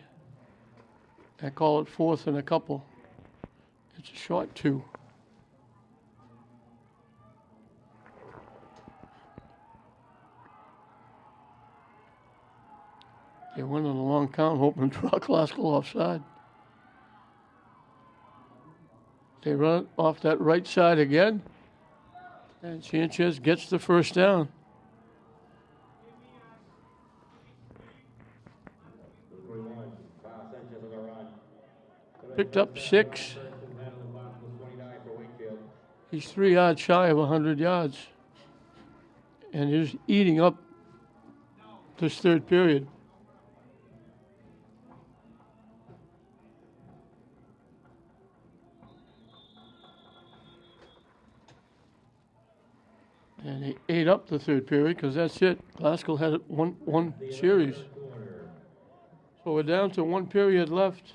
And call it 4th and a couple. It's a short 2. They went on a long count, hoping to draw Glasgow offside. They run off that right side again. And Sanchez gets the first down. Sanchez on the run. Picked up 6. First and 10 on the clock was 29 for Wakefield. He's 3 yards shy of 100 yards. And is eating up this third period. And he ate up the third period because that's it. Glasgow had it one series. So we're down to 1 period left.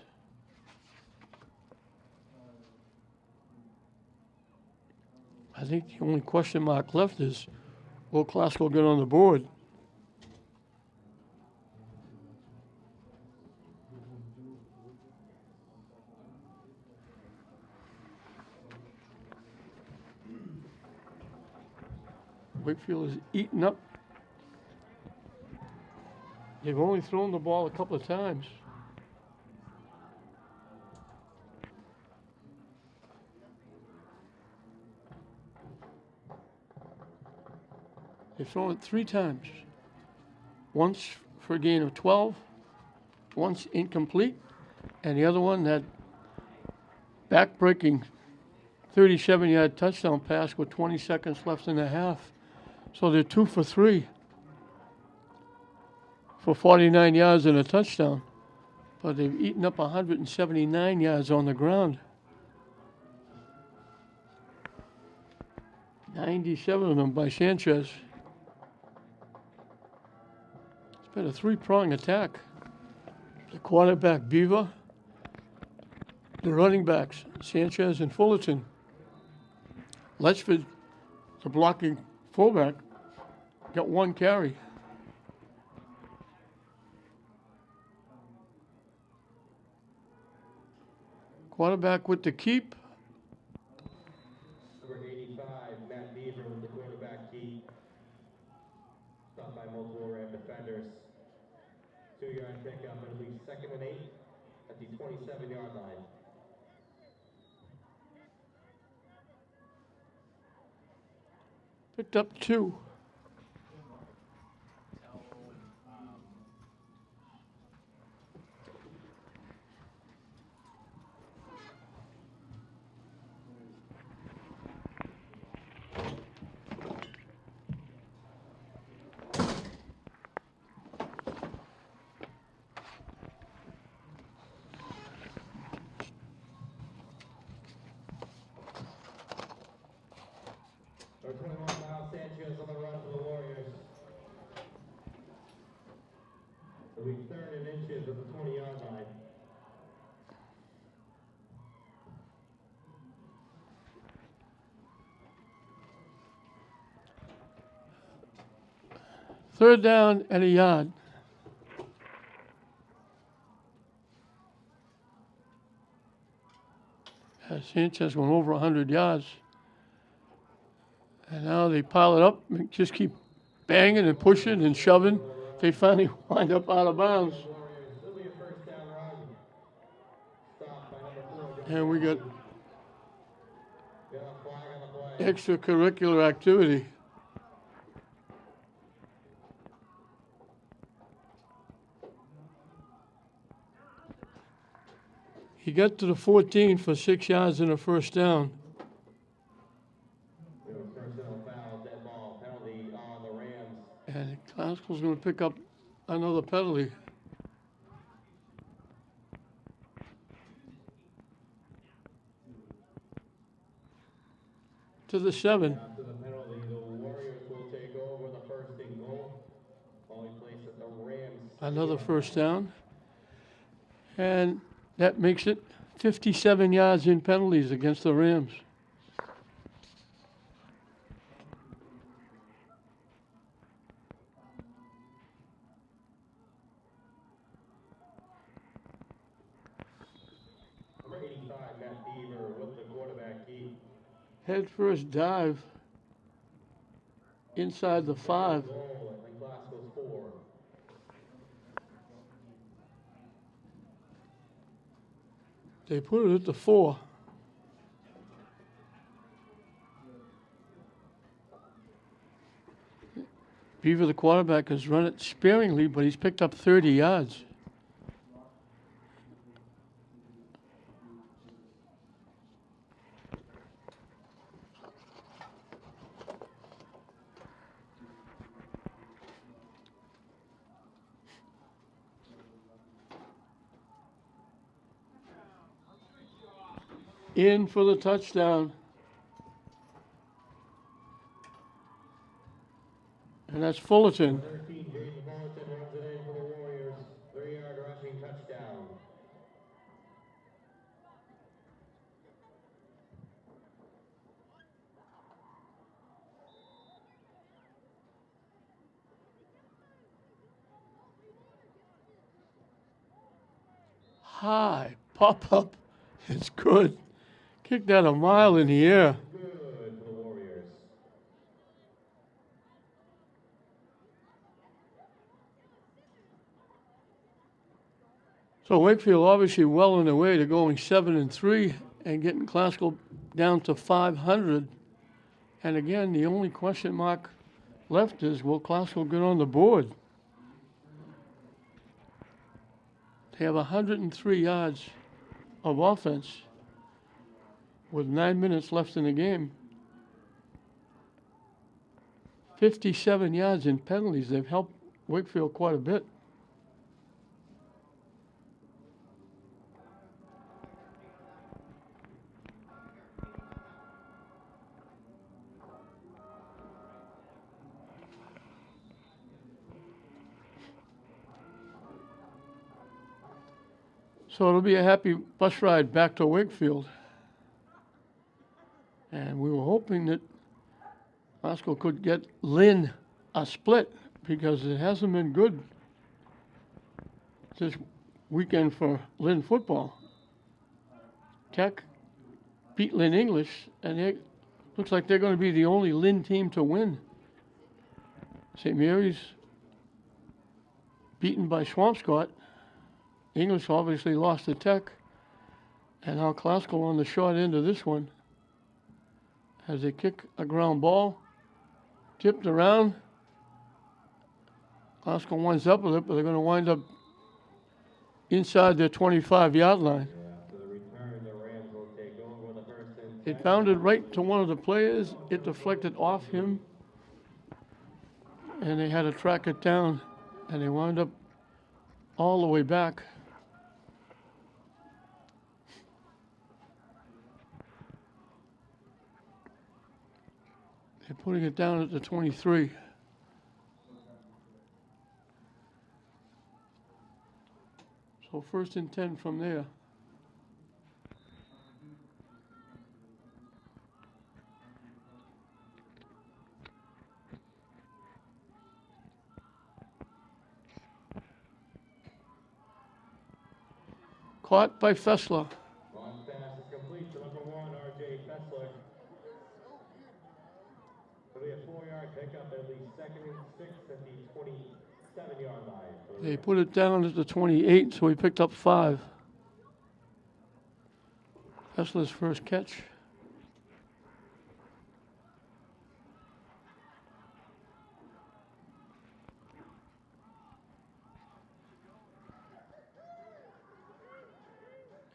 I think the only question mark left is, will Glasgow get on the board? Wakefield is eaten up. They've only thrown the ball a couple of times. They've thrown it 3 times. Once for a gain of 12, once incomplete, and the other one, that back-breaking 37-yard touchdown pass with 20 seconds left in the half. So they're 2 for 3 for 49 yards and a touchdown. But they've eaten up 179 yards on the ground. 97 of them by Sanchez. It's been a 3-prong attack. The quarterback, Beaver. The running backs, Sanchez and Fullerton. Letchford, the blocking fullback, got 1 carry. Quarterback with the keep. Number 85, Matt Beaver with the quarterback keep. Stopped by multiple Ram defenders. 2-yard pickup. It'll be 2nd and 8 at the 27-yard line. Picked up 2. Number 21, Miles Sanchez on the run for the Warriors. It'll be 3rd and inches at the 20-yard line. Third down and a yard. Sanchez went over 100 yards. And now they pile it up and just keep banging and pushing and shoving. They finally wind up out of bounds. It'll be a 1st down run. Stopped by number 4. And we got Got a flag on the play. extracurricular activity. He got to the 14 for 6 yards and a 1st down. Personal foul, dead ball, penalty on the Rams. And Glasgow's going to pick up another penalty. To the 7. After the penalty, the Warriors will take over the 1st and goal. Only place at the Rams. Another 1st down. And that makes it 57 yards in penalties against the Rams. Number 85, Matt Beaver with the quarterback keep. Head first dive inside the 5. Goal at Glasgow's 4. They put it at the 4. Beaver, the quarterback, has run it sparingly, but he's picked up 30 yards. In for the touchdown. And that's Fullerton. 13, Jaden Fullerton runs it in for the Warriors. 3-yard rushing touchdown. High. Pop up. It's good. Kick that a mile in the air. Good for the Warriors. So Wakefield obviously well on their way to going 7-3 and getting Classical down to 500. And again, the only question mark left is, will Classical get on the board? They have 103 yards of offense with 9 minutes left in the game. 57 yards in penalties. They've helped Wakefield quite a bit. So it'll be a happy bus ride back to Wakefield. And we were hoping that Classical could get Lynn a split because it hasn't been good this weekend for Lynn football. Tech beat Lynn English, and it looks like they're going to be the only Lynn team to win. St. Mary's beaten by Swampscott. English obviously lost to Tech, and now Classical on the short end of this one as they kick a ground ball, tipped around. Classical winds up with it, but they're going to wind up inside their 25-yard line. Yeah, so the return the Rams will take over the first and It bounded right to one of the players. It deflected off him, and they had to track it down, and they wound up all the way back. They're putting it down at the 23. So 1st and 10 from there. Caught by Fessler. long pass is complete to number 1, R.J. Fessler. It'll be a 4-yard pickup, at least 2nd and 6 at the 27-yard line. They put it down at the 28, so he picked up 5. Fessler's first catch.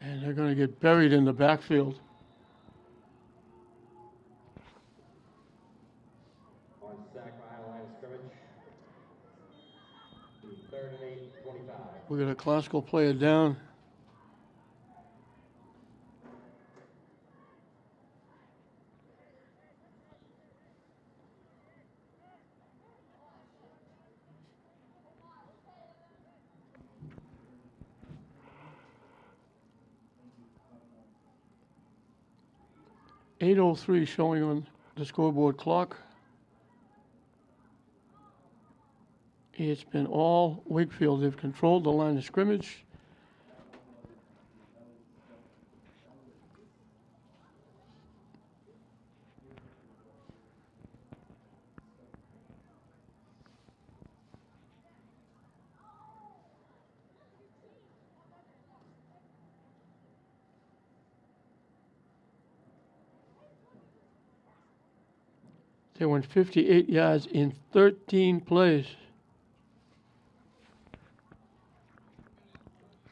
And they're going to get buried in the backfield. On sack behind the line of scrimmage. 3rd and 8, 25. We got a Classical player down. .803 showing on the scoreboard clock. It's been all Wakefield. They've controlled the line of scrimmage. They went 58 yards in 13 plays.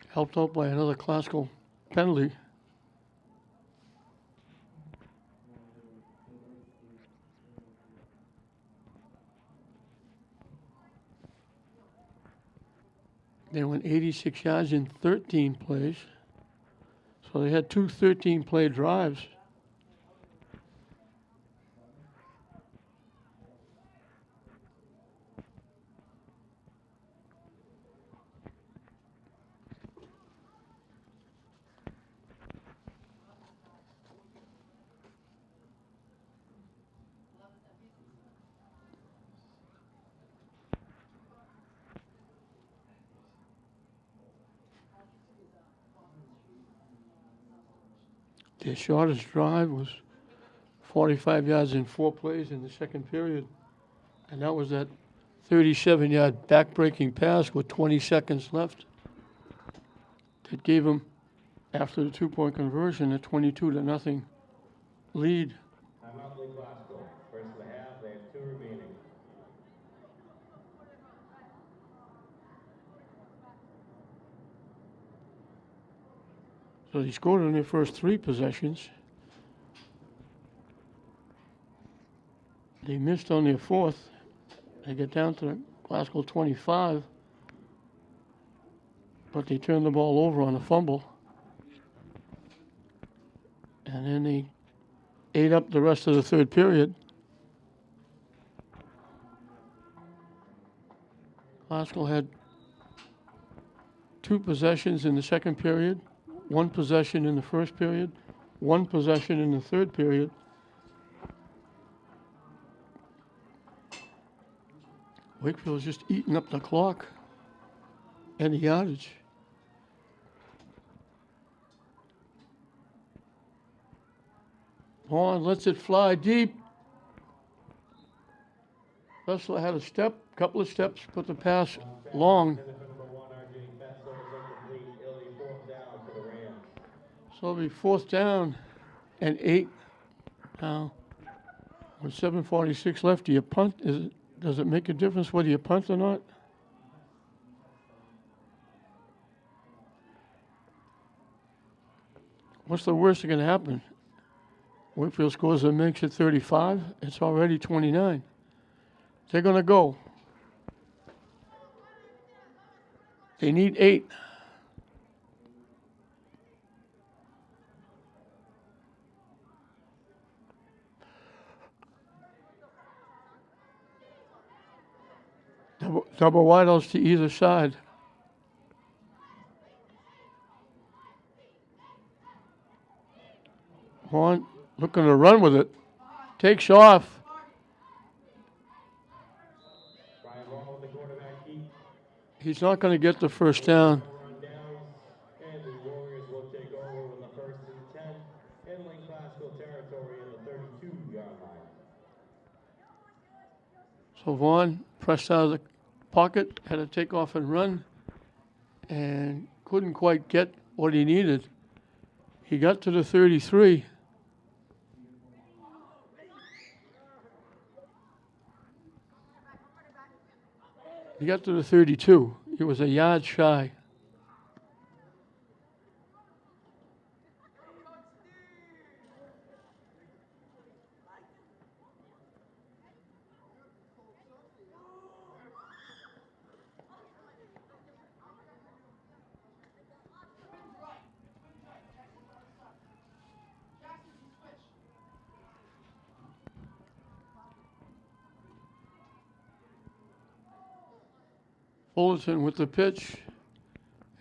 Helped out by another classical penalty. They went 86 yards in 13 plays. So they had two 13-play drives. Their shortest drive was 45 yards in 4 plays in the second period. And that was that 37-yard back-breaking pass with 20 seconds left. That gave them, after the 2-point conversion, a 22-0 lead. Timeout, Lake Glasgow. First of the half, they have 2 remaining. So they scored on their first 3 possessions. They missed on their fourth. They get down to the Glasgow 25, but they turned the ball over on a fumble. And then they ate up the rest of the third period. Glasgow had 2 possessions in the second period, 1 possession in the first period, 1 possession in the third period. Wakefield's just eating up the clock and the yardage. Vaughn lets it fly deep. Vessel had a step, couple of steps, put the pass long. So it'll be 4th down and 8 now. With 7:46 left, do you punt? Does it make a difference whether you punt or not? What's the worst that can happen? Wakefield scores and makes it 35. It's already 29. They're going to go. They need 8. Double wideouts to either side. Vaughn looking to run with it. Takes off. He's not going to get the first down. And the Warriors will take over with the 1st and 10 in Lake Glasgow territory in the 32-yard line. So Vaughn pressed out of the pocket, had to take off and run, and couldn't quite get what he needed. He got to the 33. He got to the 32. He was a yard shy. Fullerton with the pitch.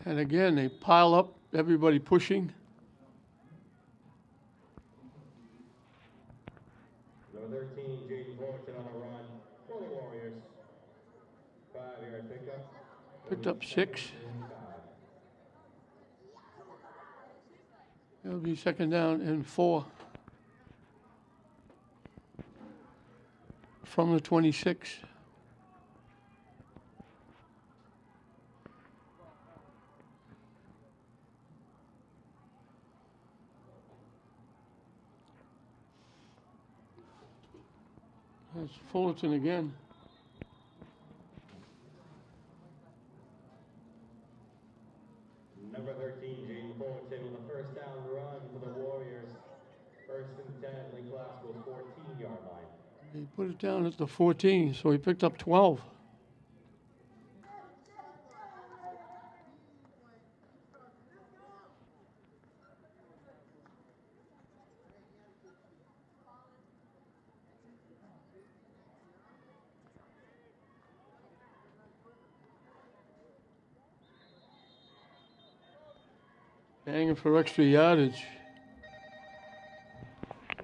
And again, they pile up, everybody pushing. Number 13, Jaden Fullerton on a run for the Warriors. 5-yard pickup. Picked up 6. It'll be 2nd down and 4. From the 26. It's Fullerton again. Number 13, Jaden Fullerton with a first down run for the Warriors. First and 10, Lake Glasgow's 14-yard line. He put it down at the 14, so he picked up 12. Banging for extra yardage.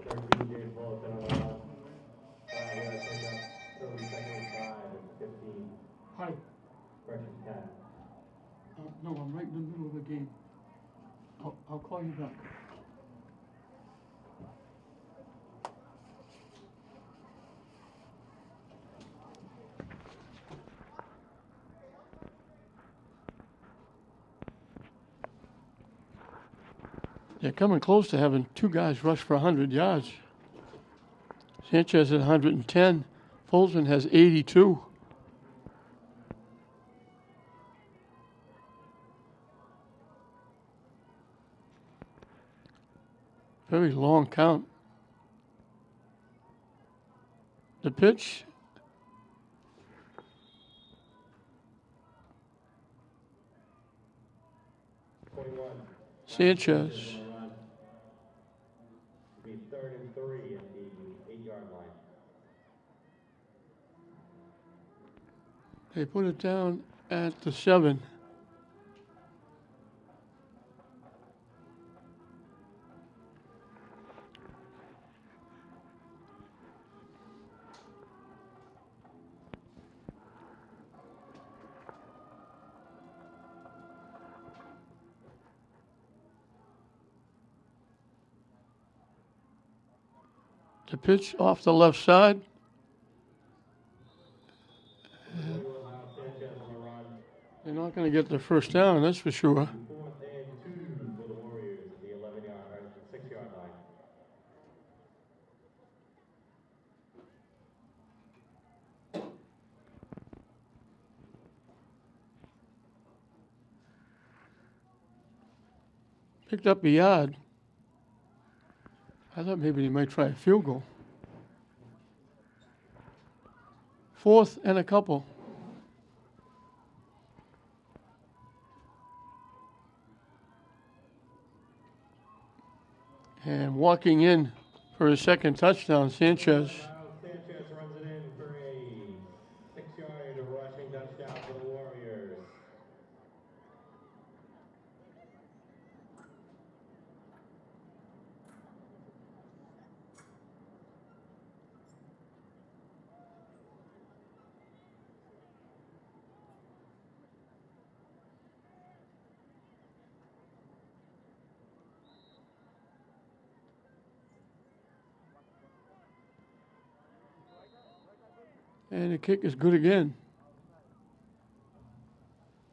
13, Jaden Fullerton on the run. 5-yard pickup, 32nd 5 and 15. Hi. Fresh and 10. No, I'm right in the middle of the game. I'll call you back. They're coming close to having two guys rush for 100 yards. Sanchez at 110. Fulton has 82. Very long count. The pitch. Sanchez. Be 3rd and 3 at the 8-yard line. They put it down at the 7. The pitch off the left side. They're not going to get the first down, that's for sure. 4th and 2 for the Warriors at the 6-yard line. Picked up a yard. I thought maybe they might try a field goal. 4th and a couple. And walking in for his second touchdown, Sanchez. Sanchez runs it in for a 6-yard rushing touchdown for the Warriors. And the kick is good again.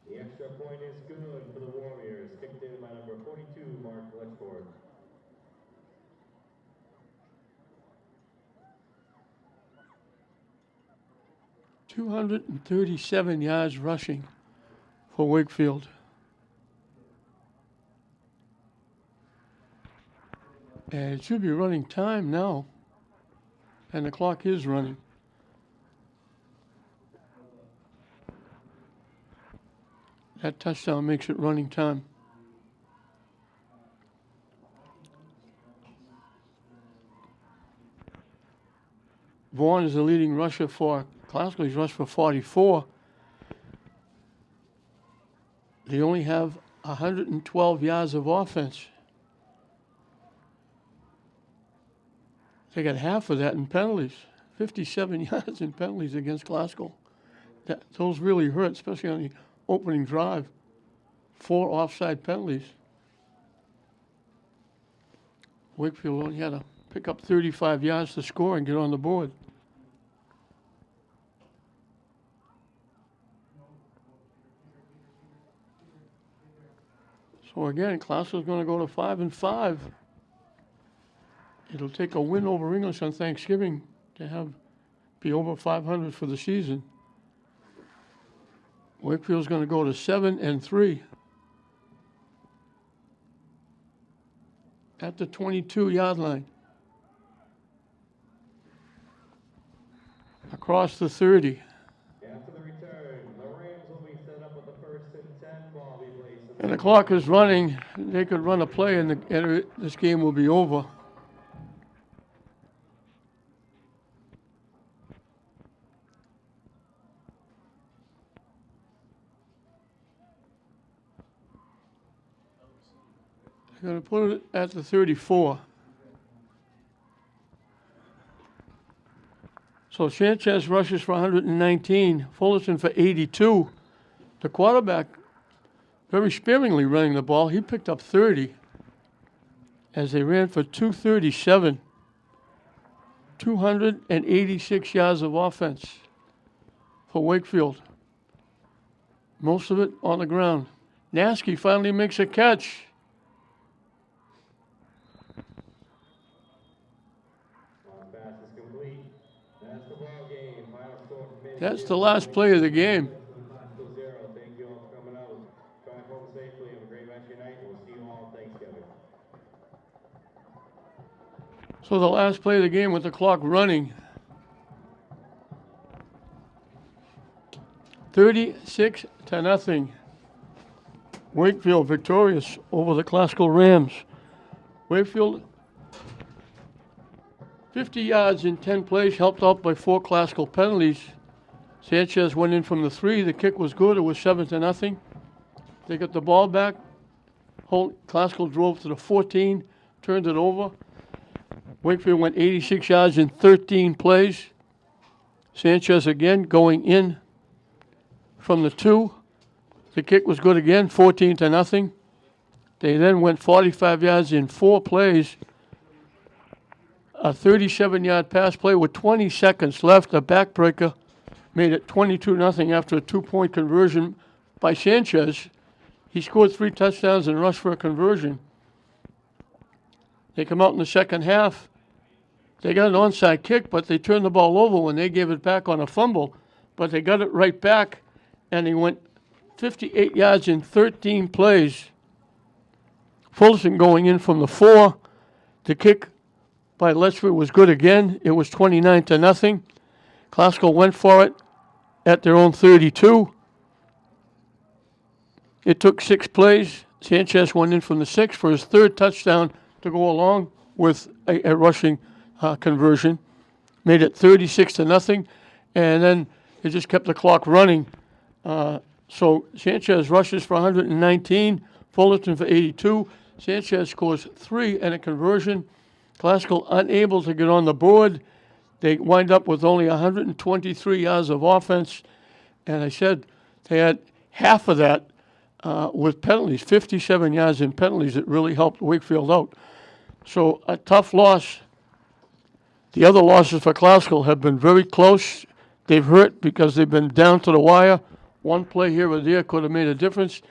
The extra point is good for the Warriors. Kicked in by number 42, Mark Letchford. .237 yards rushing for Wakefield. And it should be running time now. And the clock is running. That touchdown makes it running time. Vaughn is the leading rusher for Glasgow. He's rushed for 44. They only have 112 yards of offense. They got half of that in penalties. 57 yards in penalties against Glasgow. Those really hurt, especially on the opening drive. 4 offside penalties. Wakefield only had to pick up 35 yards to score and get on the board. So again, Glasgow's going to go to 5-5. It'll take a win over English on Thanksgiving to have be over 500 for the season. Wakefield's going to go to 7-3 at the 22-yard line. Across the 30. After the return, the Rams will be set up with the 1st and 10 ball be placed. And the clock is running. They could run a play and this game will be over. They're going to put it at the 34. So Sanchez rushes for 119, Fullerton for 82. The quarterback very sparingly running the ball. He picked up 30 as they ran for 237. 286 yards of offense for Wakefield. Most of it on the ground. Nasky finally makes a catch. That's the last play of the game. Thank you all for coming out. Drive home safely. Have a great rest of your night. We'll see you all Thanksgiving. So the last play of the game with the clock running. 36-0. Wakefield victorious over the Classical Rams. Wakefield 50 yards in 10 plays, helped out by 4 Classical penalties. Sanchez went in from the 3. The kick was good. It was 7-0. They got the ball back. Classical drove to the 14, turned it over. Wakefield went 86 yards in 13 plays. Sanchez again going in from the 2. The kick was good again, 14-0. They then went 45 yards in 4 plays. A 37-yard pass play with 20 seconds left, a backbreaker. Made it 22-0 after a 2-point conversion by Sanchez. He scored 3 touchdowns and rushed for a conversion. They come out in the second half. They got an onside kick, but they turned the ball over when they gave it back on a fumble. But they got it right back, and he went 58 yards in 13 plays. Fullerton going in from the 4. The kick by Letchford was good again. It was 29-0. Classical went for it at their own 32. It took 6 plays. Sanchez went in from the 6 for his 3rd touchdown to go along with a rushing conversion. Made it 36-0, and then they just kept the clock running. So Sanchez rushes for 119, Fullerton for 82. Sanchez scores 3 and a conversion. Classical unable to get on the board. They wind up with only 123 yards of offense. And I said they had half of that with penalties, 57 yards in penalties. It really helped Wakefield out. So a tough loss. The other losses for Classical have been very close. They've hurt because they've been down to the wire. One play here or there could have made a difference.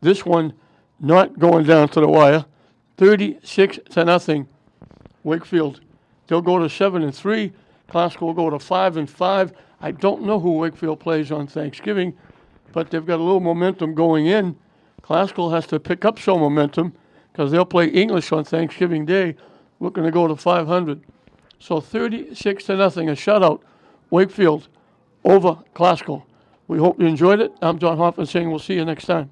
This one not going down to the wire. 36-0 Wakefield. They'll go to 7-3. Classical will go to 5-5. I don't know who Wakefield plays on Thanksgiving, but they've got a little momentum going in. Classical has to pick up some momentum because they'll play English on Thanksgiving Day, looking to go to 500. So 36-0, a shutout. Wakefield over Classical. We hope you enjoyed it. I'm John Hoffman saying we'll see you next time.